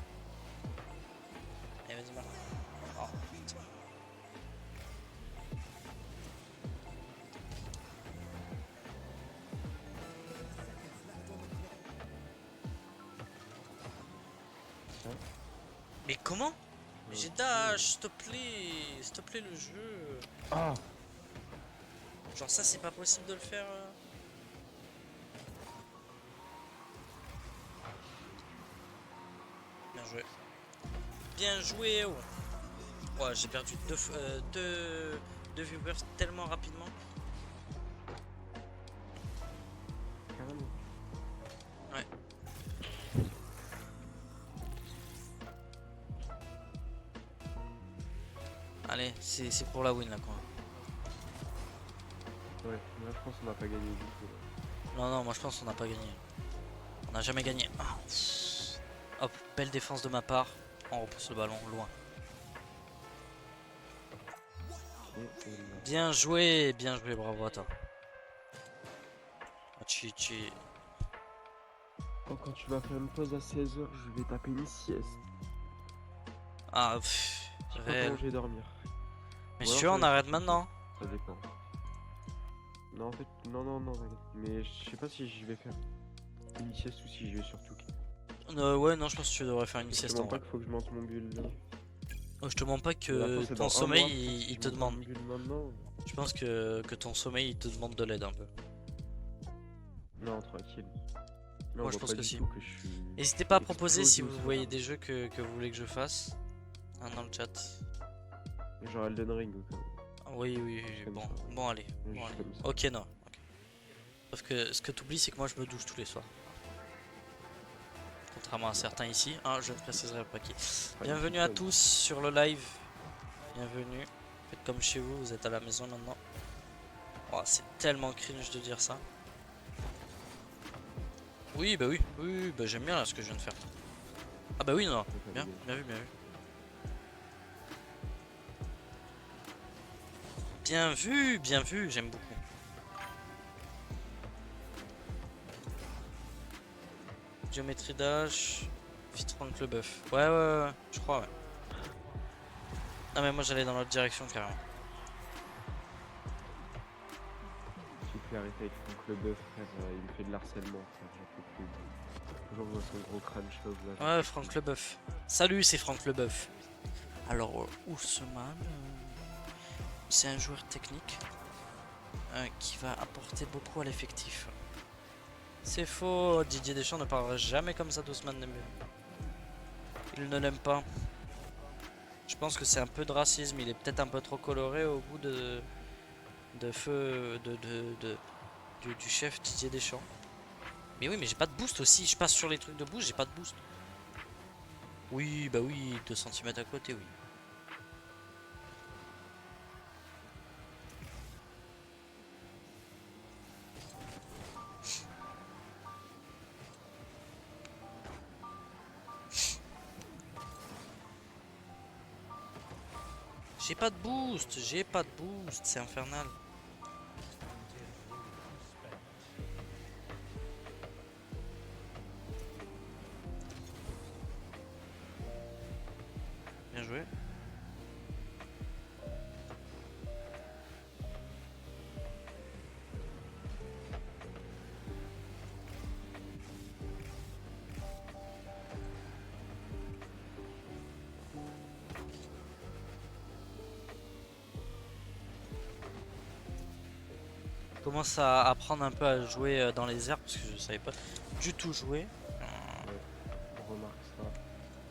Allez, vas-y, maintenant. Oh, putain. Mais comment? Mais j'ai dash, s'il te plaît le jeu. Ah. Genre ça c'est pas possible de le faire. Bien joué. Bien joué. Oh. Ouais, j'ai perdu deux viewers tellement rapidement. Carrément. Ouais. Allez, c'est pour la win là quoi. Ouais, moi je pense qu'on n'a pas gagné du tout. Non, moi je pense qu'on n'a pas gagné. On n'a jamais gagné. Ah. Hop, belle défense de ma part. On repousse le ballon loin. Et là. Bien joué, bravo à toi. Ah, Oh, quand tu vas faire une pause à 16h, je vais taper une sieste. Ah, pff, Je sais pas réel. comment je vais dormir. Mais Ou si alors tu veux, je on vais arrête sur maintenant. Ça dépend. Non, en fait, non, t'inquiète. Mais je sais pas si je vais faire une sieste ou si je vais sur Touquet. Ouais, non, je pense que tu devrais faire une Je te sieste en mens pas vrai. qu'il faut que je monte mon bulle là. Je te mens pas Mais la fin, que c'est ton dans un sommeil, mois. Si il je te monte pas demande. mon bulle maintenant. Je pense que ton sommeil, il te demande de l'aide un peu. Non, tranquille. Là, on Moi, je voit pense pas que du si. tout que je suis N'hésitez pas à proposer si explosé au vous sol. voyez des jeux que vous voulez que je fasse. Hein, dans le chat. Genre Elden Ring ou quoi. Ah, oui, Comme bon. ça. Bon, allez. Juste Bon, allez. comme ça. Ok, non. Ok. Sauf que ce que tu oublies, c'est que moi, je me douche tous les soirs. Contrairement à certains ici. Ah, je ne préciserai pas qui. Bienvenue à tous sur le live. Bienvenue. Faites comme chez vous, vous êtes à la maison maintenant. Oh, c'est tellement cringe de dire ça. Oui, bah j'aime bien là ce que je viens de faire. Ah bah oui, non, bien vu, bien vu. Bien vu, j'aime beaucoup. Géométrie dash, Fit Frank le buff. Ouais, je crois, ouais. Non mais moi j'allais dans l'autre direction carrément. J'ai pu arrêter avec Franck Leboeuf, frère. Il me fait de l'harcèlement, frère. J'en peux plus. Toujours je vois son gros crâne chauve là. Ouais, Franck le buff. Salut, c'est Franck le buff. Alors, Ousmane, c'est un joueur technique qui va apporter beaucoup à l'effectif. C'est faux, Didier Deschamps ne parlera jamais comme ça d'Ousmane Dembélé. Il ne l'aime pas. Je pense que c'est un peu de racisme, il est peut-être un peu trop coloré au goût de feu du chef Didier Deschamps. Mais oui, mais j'ai pas de boost aussi, je passe sur les trucs de boost, j'ai pas de boost. Oui, bah oui, 2 cm à côté, oui. J'ai pas de boost, c'est infernal. Bien joué. Je commence à apprendre un peu à jouer dans les airs parce que je savais pas du tout jouer. Ouais, on remarque ça.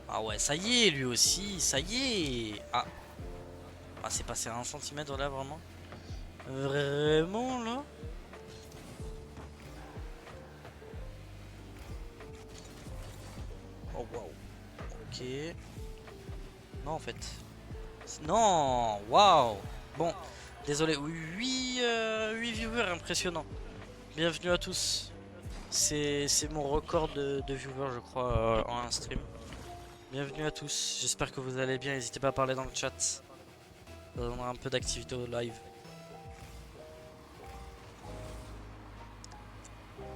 Ah ouais, ça y est, lui aussi, ça y est. Ah, c'est passé à 1 cm là, vraiment. Vraiment, là. Oh, waouh. Ok. Non, en fait. Non, waouh. Bon, désolé. 8 viewers, impressionnant. Bienvenue à tous. C'est mon record de viewers, je crois, en un stream. Bienvenue à tous. J'espère que vous allez bien. N'hésitez pas à parler dans le chat. Ça donnera un peu d'activité au live.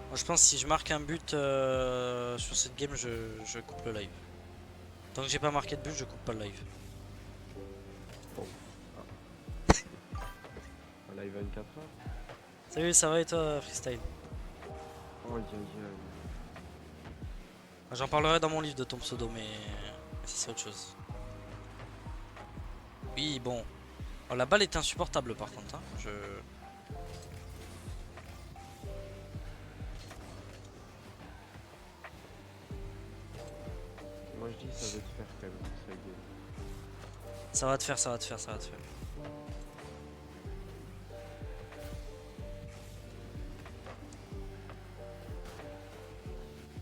Moi, je pense que si je marque un but sur cette game, je coupe le live. Tant que j'ai pas marqué de but, je coupe pas le live. Un live 24 heures. Salut, ça va et toi, Freestyle? Oh, J'en parlerai dans mon livre de ton pseudo, mais ça c'est autre chose. Oui, bon. Oh, la balle est insupportable par contre. Hein. Moi je dis ça va te faire quand même, ça game. Ça va te faire, ça va te faire, ça va te faire.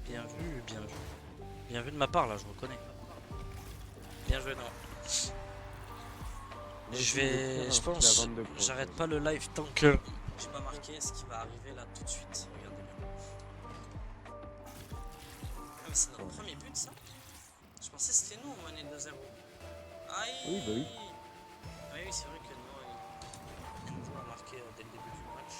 Bien vu, bien vu. Bien vu de ma part là, je reconnais. Bien joué, non. Je pense, j'arrête pas le live tant que j'ai pas marqué ce qui va arriver là tout de suite. Regardez bien. Ah, mais c'est notre premier but ça? Je pensais que c'était nous, on menait 2-0. Aïe! Oui, bah oui. Oui, c'est vrai que non. marqué dès le début du match.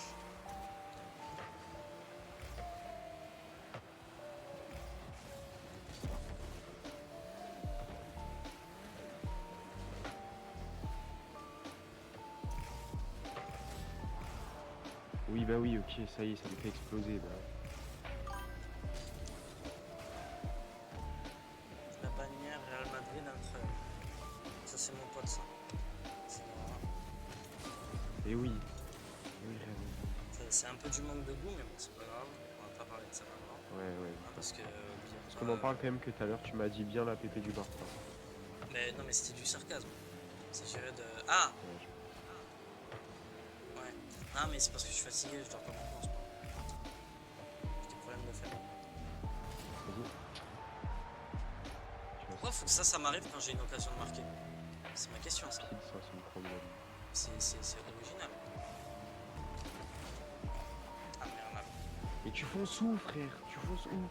Oui, bah oui, ok, ça y est, ça me fait exploser. Bah. La bannière Real Madrid incroyable. Ça c'est mon pote ça. C'est Et oui. Oui, j'avoue. c'est un peu du manque de goût mais bon c'est pas grave. On va pas parler de ça maintenant. Ouais, ouais. Hein, parce que Parce qu'on en parle quand même que tout à l'heure, tu m'as dit bien la pépé du Barça. Mais non mais c'était du sarcasme. Il s'agirait de. Ah Ouais, ouais. Non mais c'est parce que je suis fatigué, je dors pas beaucoup en ce moment. J'ai des problèmes de famille. vas-y. Pourquoi faut que ça m'arrive quand j'ai une occasion de marquer? C'est ma question ça. Ça, c'est une problème. C'est original. Ah merde là. Et tu fonces où, frère? Tu fonces où?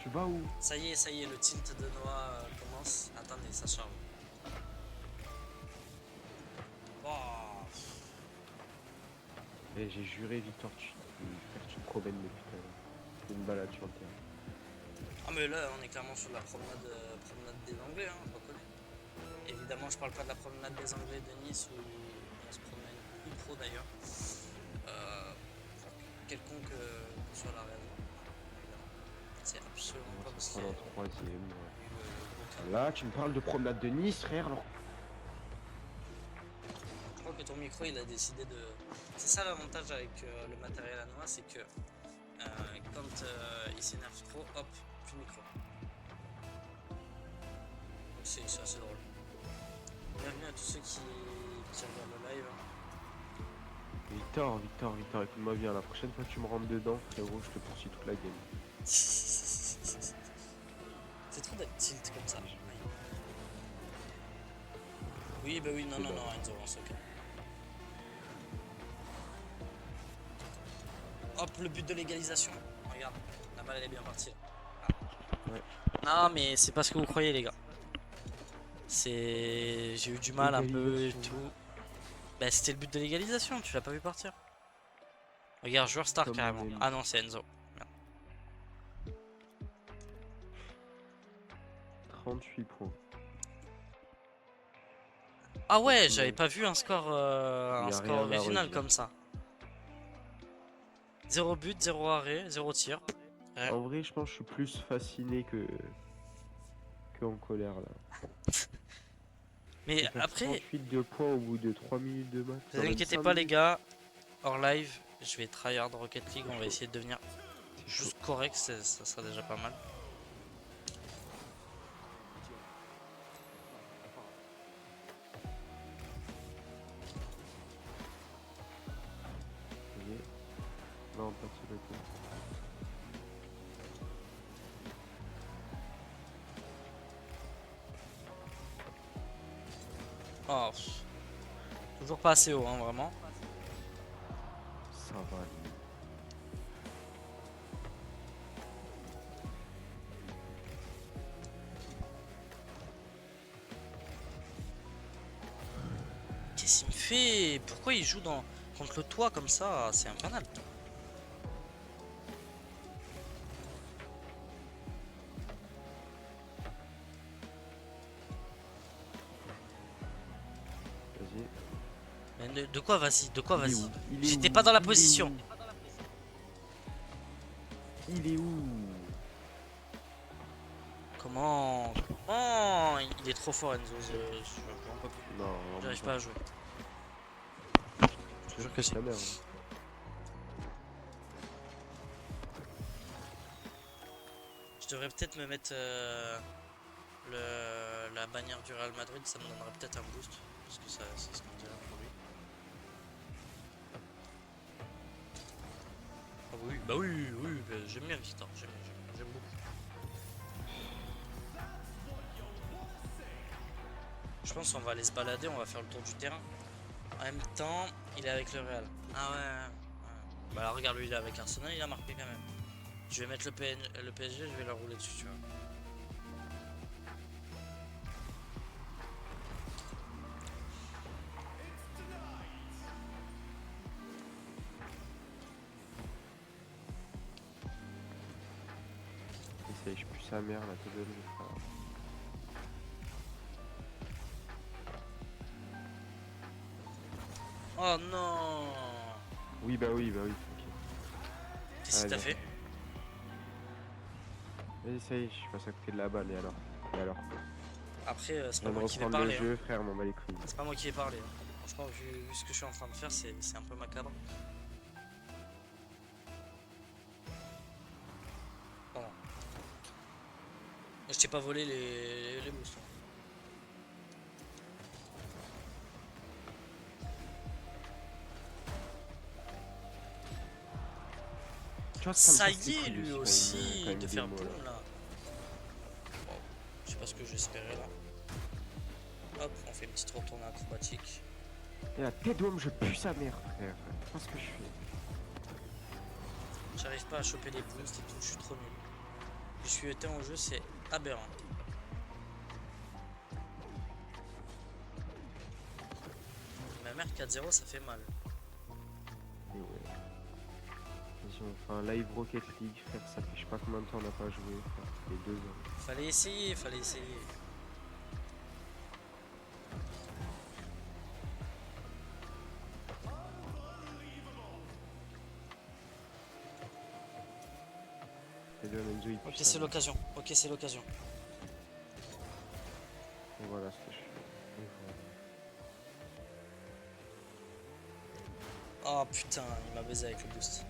Tu vas où? Ça y est, le tilt de Noah commence. Attendez, ça charge. Oh. Eh, j'ai juré, Victor, frère, tu te promènes depuis tout à l'heure. Une balade sur le terrain. Ah mais là on est clairement sur la promenade des Anglais, hein, je reconnais. Évidemment je parle pas de la promenade des Anglais de Nice où on se promène plus trop d'ailleurs. Quelconque que soit la raison. C'est absolument pas On parce se qu'il y prend a en troisième. eu le gros Là, tu me parles de promenade de Nice, frère, alors. Je crois que ton micro il a décidé de. C'est ça l'avantage avec le matériel à noix, c'est que quand il s'énerve trop, hop, plus de micro. Donc c'est assez drôle. Bienvenue à tous ceux qui regardent le live. Victor, écoute-moi bien. La prochaine fois que tu me rentres dedans, frérot, je te poursuis toute la game. C'est trop d'être tilt comme ça. Oui, bah oui, non, Enzo, on se calme. Hop, le but de l'égalisation. Regarde, la balle elle est bien partie. Ah. Ouais. Non, mais c'est pas ce que vous croyez, les gars. J'ai eu du mal un peu et tout. Bah, c'était le but de l'égalisation, tu l'as pas vu partir. Regarde, joueur star Comme carrément. on aime. Ah non, c'est Enzo. Merde. 38 points. Ah ouais, j'avais pas vu un score, Y a rien à original redire. comme ça. 0 but, 0 arrêt, 0 tir. Ouais. En vrai, je pense que je suis plus fasciné que en colère là. Mais Faire après, 38 de points au bout de 3 minutes de match. ne vous inquiétez pas les gars, hors live, je vais tryhard Rocket League, on va essayer de devenir juste correct, ça sera déjà pas mal. Non, pas sur le coup. Oh, toujours pas assez haut, hein, vraiment. Ça va. Qu'est-ce qu'il me fait? Pourquoi il joue contre le toit comme ça? C'est infernal. Vas-y. Mais de quoi vas-y? De quoi Il est vas-y? où? Il est J'étais où? pas dans la Il est position. où? Il est où? Comment? Comment? Il est trop fort Enzo, j'en peux plus. Non, J'arrive pas à jouer. Je te jure que si. ta mère. Je devrais peut-être me mettre la bannière du Real Madrid, ça me donnerait peut-être un boost. Parce que c'est ce qu'on dirait pour lui. Ah oui, bah oui, bah j'aime bien Victor, j'aime beaucoup. Je pense qu'on va aller se balader, on va faire le tour du terrain. En même temps, il est avec le Real. Ah ouais. Bah alors regarde, lui il est avec Arsenal, il a marqué quand même. Je vais mettre le PSG, je vais leur rouler dessus, tu vois. Essaye, je pue sa mère, la tête de l'eau, frère. Oh non! Oui, bah oui, ok. Qu'est-ce que Allez, t'as fait? Vas-y, ça y est, je suis passé à côté de la balle, et alors? Après, Je c'est pas viens de moi qui vais reprendre le parler. Hein. jeu, frère, m'en bat les couilles. C'est pas moi qui vais parler. Hein. Franchement, vu ce que je suis en train de faire, c'est un peu macabre. Pardon. Je t'ai pas volé les boosts. Hein. Tu vois, Ça me casse les y est, couilles lui quand aussi, il de me faire démo, boum là. Bon, je sais pas ce que j'espérais là. Hop, on fait une petite retournée acrobatique. Et la tête d'homme, je pue sa mère, frère. Je sais pas ce que je fais. J'arrive pas à choper les boosts et tout, je suis trop nul. Je suis été en jeu, c'est aberrant. Ma mère 4-0, ça fait mal. Et ouais. Vas-y, on fait un live Rocket League, frère. Ça fait je sais pas combien de temps on n'a pas joué, frère. Ça fait 2 ans. Fallait essayer, fallait essayer. Et là, Enzo, il pue Ok, sa c'est mère. l'occasion. Ok, c'est l'occasion. Et voilà ce que je fais. Et voilà. Oh putain, il m'a baisé avec le boost.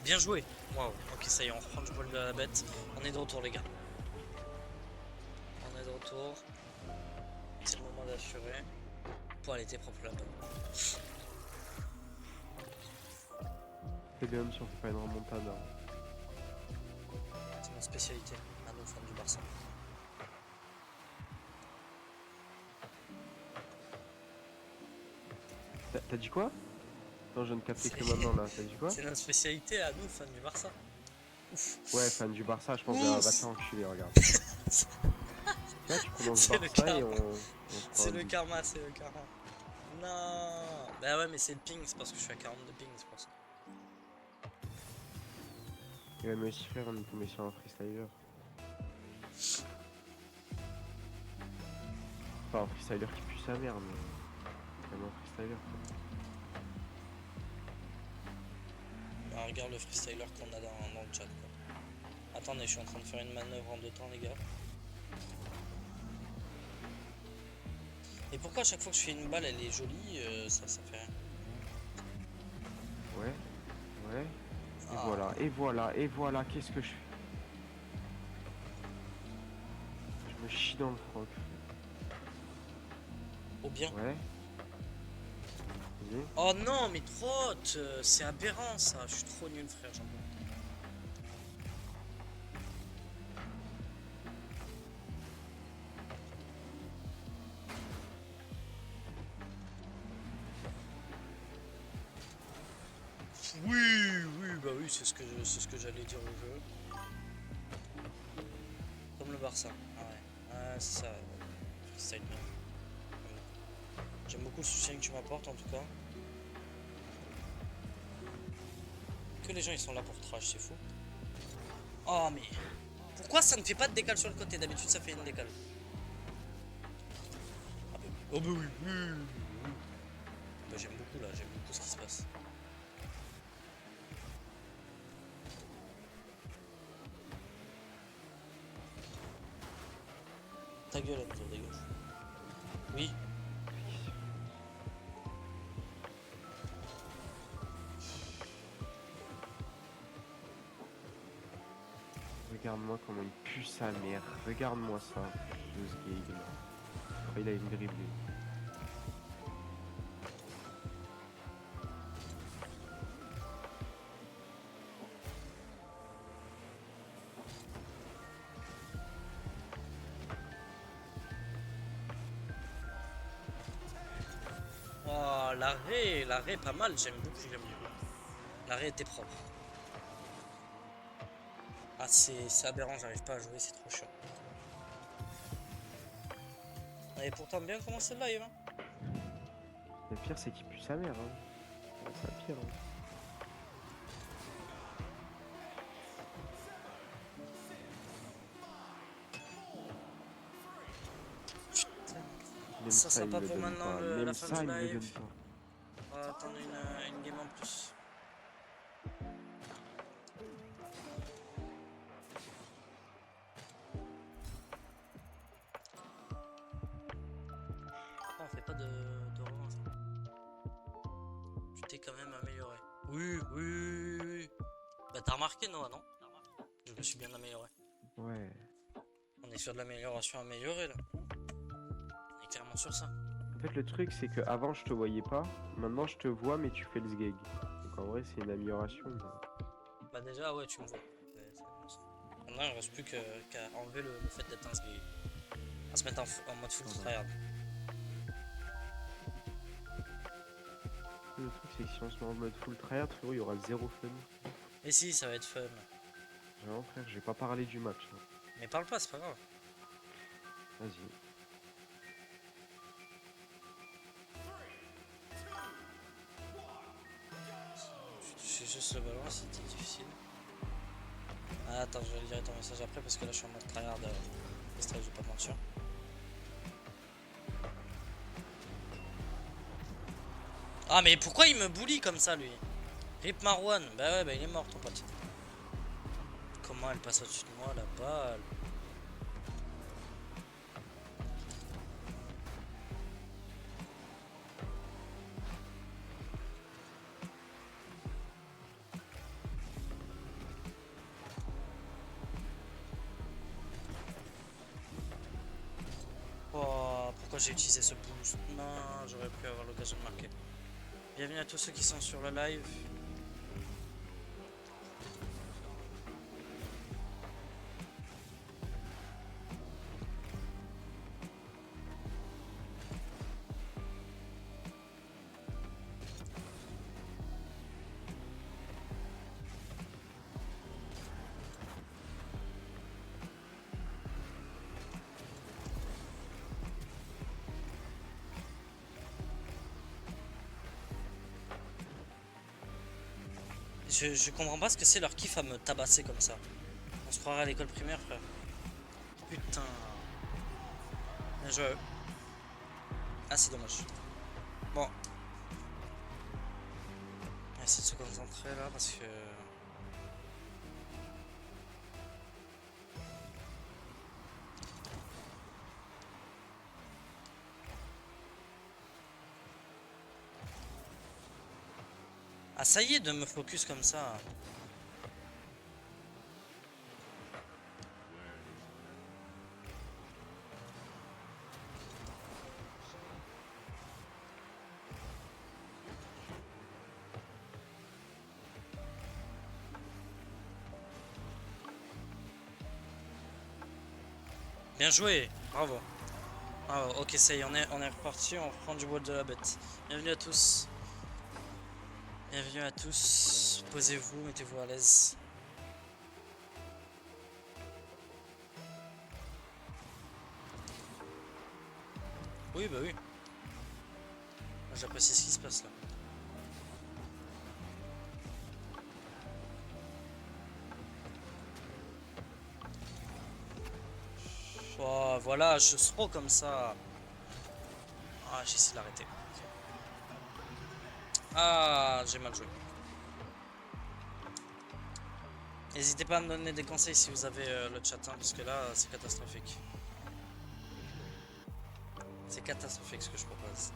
Bien joué. Waouh. Ok, ça y est, on reprend du poil de la bête. On est de retour, les gars. On est de retour. C'est le moment d'assurer. Pour elle était propre la balle. C'est bien si on fait pas une remontada. C'est ma spécialité. À nos fans du Barça. T'as dit quoi? Non, je viens de capter que maintenant là. T'as dit quoi? C'est notre spécialité à nous, fans du Barça. Ouf. Ouais, fan du Barça, je pense Ouf. que va t'enculer, regarde. Là, tu prononces C'est le Barça et karma. on se prend C'est un le but. karma, c'est le karma. Non. Bah ouais, mais c'est le ping, c'est parce que je suis à 42 ping, c'est pour ça. Et ouais, mais aussi, frère, on est tombé sur un freestyler. Enfin, un freestyler qui pue sa mère, mais. Vraiment un freestyler. Quoi. Bah, regarde le freestyler qu'on a dans le chat. Quoi. Attendez, je suis en train de faire une manœuvre en 2 temps, les gars. Et pourquoi à chaque fois que je fais une balle, elle est jolie, ça fait rien. Ouais, ouais. Et Ah. voilà, et voilà, et voilà, qu'est-ce que je fais? Je me chie dans le froc. Oh bien. Ouais. Vas-y. Oh non, mais trotte, c'est aberrant ça. Je suis trop nul, frère. J'en peux. Oui, bah oui, c'est ce que j'allais dire au jeu. Comme le Barça. Ah ouais. Ah, c'est ça. Freestyle bien. J'aime beaucoup le soutien que tu m'apportes en tout cas. Que les gens ils sont là pour trash, c'est fou. Oh mais pourquoi ça ne fait pas de décale sur le côté? D'habitude ça fait une décale. Ah bah, oh bah oui, oui. Bah, j'aime beaucoup là, j'aime beaucoup ce qui se passe. Ta gueule, Enzo, dégage. Oui. Regarde-moi comment il pue sa mère. Regarde-moi ça. De ce gay là. Oh, il a une dribblée. Oh, l'arrêt pas mal, j'aime beaucoup, j'aime beaucoup. L'arrêt était propre. Ah, c'est aberrant, j'arrive pas à jouer, c'est trop chiant. On avait pourtant bien commencé le live, hein. Le pire, c'est qu'il pue sa mère. Hein. Ouais, c'est le pire. Hein. Même Ça ça, sera il pas me pour donne maintenant pas. la Même fin ça, du il me live. donne pas. On va attendre une game en plus. Oh, on fait pas de revanche. Tu t'es quand même amélioré. Oui, oui, oui, oui. Bah t'as remarqué Noah, non? Je me suis bien amélioré. Ouais. On est sur de l'amélioration améliorée là. On est clairement sur ça. En fait, le truc, c'est que avant je te voyais pas. Maintenant, je te vois, mais tu fais le sgeg. Donc en vrai, c'est une amélioration. Mais... Bah déjà ouais tu me vois. C'est bon, ça. Maintenant il ne reste plus qu'à enlever le fait d'être un sgay. À se mettre en mode full Ah bah. tryhard. Le truc, c'est que si on se met en mode full tryhard, frérot, il y aura zéro fun. Et si ça va être fun. Vraiment, frère, j'ai pas parlé du match. Hein. Mais parle pas, c'est pas grave. Vas-y. Je suis juste le ballon, c'était difficile. Ah, attends, je vais lire ton message après parce que là je suis en mode tryhard. Je vais pas mentir. Ah mais pourquoi il me bully comme ça lui? Rip Marwan, bah ouais bah il est mort ton pote. Comment elle passe au-dessus de moi la balle? Oh, pourquoi j'ai utilisé ce boost? Non, j'aurais pu avoir l'occasion de marquer. Bienvenue à tous ceux qui sont sur le live. Je comprends pas ce que c'est leur kiff à me tabasser comme ça. On se croirait à l'école primaire, frère. Putain. Bien joué à eux. Ah, c'est dommage. Bon. On va essayer de se concentrer là parce que. Ah, ça y est de me focus comme ça. Bien joué, bravo. Bravo. Ok, ça y est, on est reparti, on reprend du bois de la bête. Bienvenue à tous. Bienvenue à tous. Posez-vous, mettez-vous à l'aise. Oui, bah oui. J'apprécie ce qui se passe là. Oh, voilà, je throw comme ça. Ah, j'ai essayé de l'arrêter. Ah, j'ai mal joué. N'hésitez pas à me donner des conseils si vous avez le chat, hein, parce que là, c'est catastrophique. C'est catastrophique ce que je propose.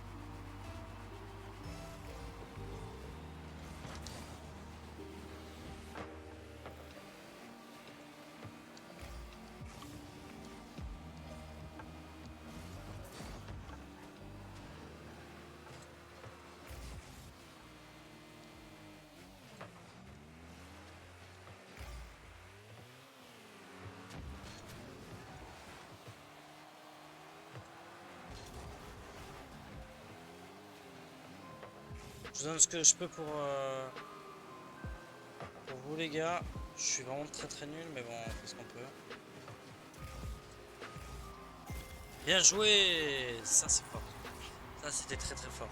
Je donne ce que je peux pour vous les gars. Je suis vraiment très nul, mais bon, on fait ce qu'on peut. Bien joué! Ça, c'est fort. Ça, c'était très fort.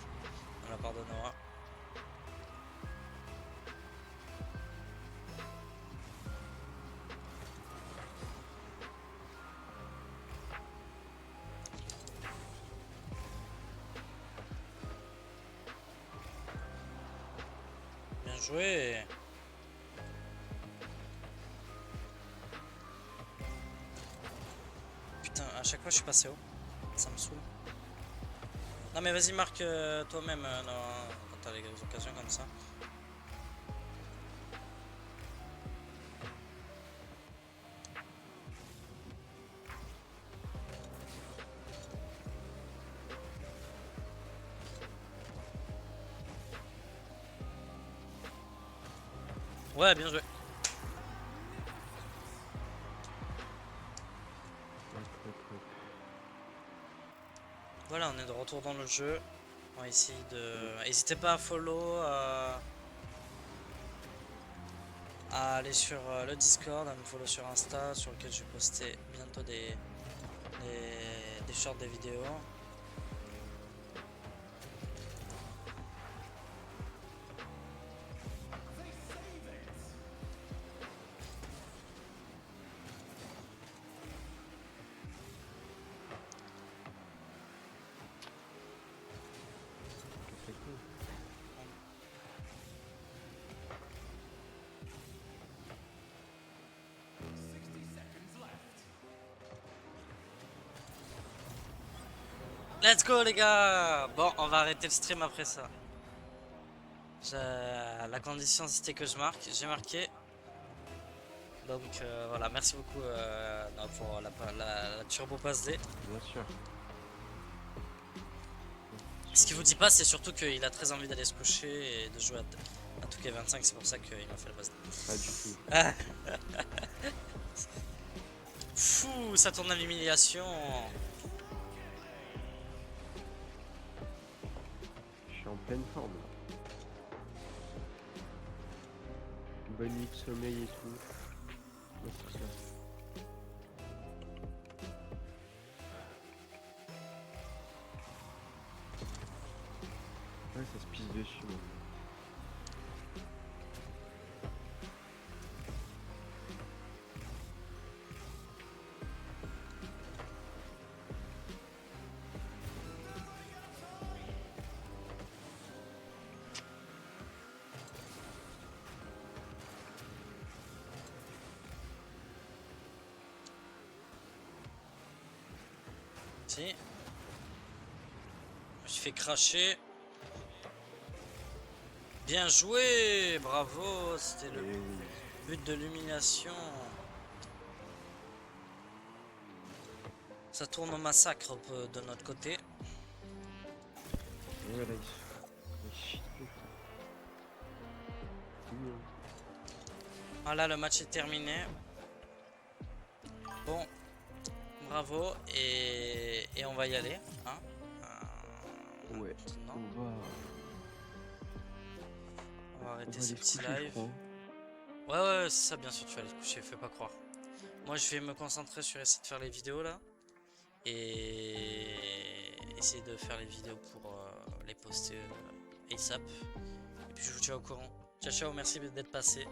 De la part de Noah. Bien joué! Putain, à chaque fois je suis passé haut. Ça me saoule. Non mais vas-y marque toi-même quand t'as les occasions comme ça. Ouais, bien joué. Voilà, on est de retour dans le jeu. On va essayer de... N'hésitez pas à follow, à aller sur le Discord, à me follow sur Insta, sur lequel je vais poster bientôt des shorts, des vidéos. C'est cool. Let's go les gars! Bon, on va arrêter le stream après ça. La condition c'était que je marque, j'ai marqué. Donc voilà, merci beaucoup pour la turbo passe D. Bien sûr. Ce qu'il vous dit pas, c'est surtout qu'il a très envie d'aller se coucher et de jouer à 2K25, c'est pour ça qu'il m'a fait le passe D. Pas du tout. Ah. Fou, ça tourne à l'humiliation. Je suis en pleine forme là. Bonne nuit de sommeil et tout. Merci. Ouais, ça se pisse dessus. Moi. Si. Je me suis fait cracher. Bien joué, bravo, c'était le Et oui. but de l'humiliation. Ça tourne au massacre de notre côté. Et voilà, il chie dessus. Voilà, le match est terminé. Bon, bravo, et on va y aller. Hein. Ouais, Maintenant, on va arrêter ce aller petit se coucher, je live. crois. Ouais, c'est ça, bien sûr, tu vas aller te coucher, fais pas croire. Moi, je vais me concentrer sur essayer de faire les vidéos là. Et essayer de faire les vidéos pour les poster ASAP. Et puis, je vous tiens au courant. Ciao, ciao, merci d'être passé.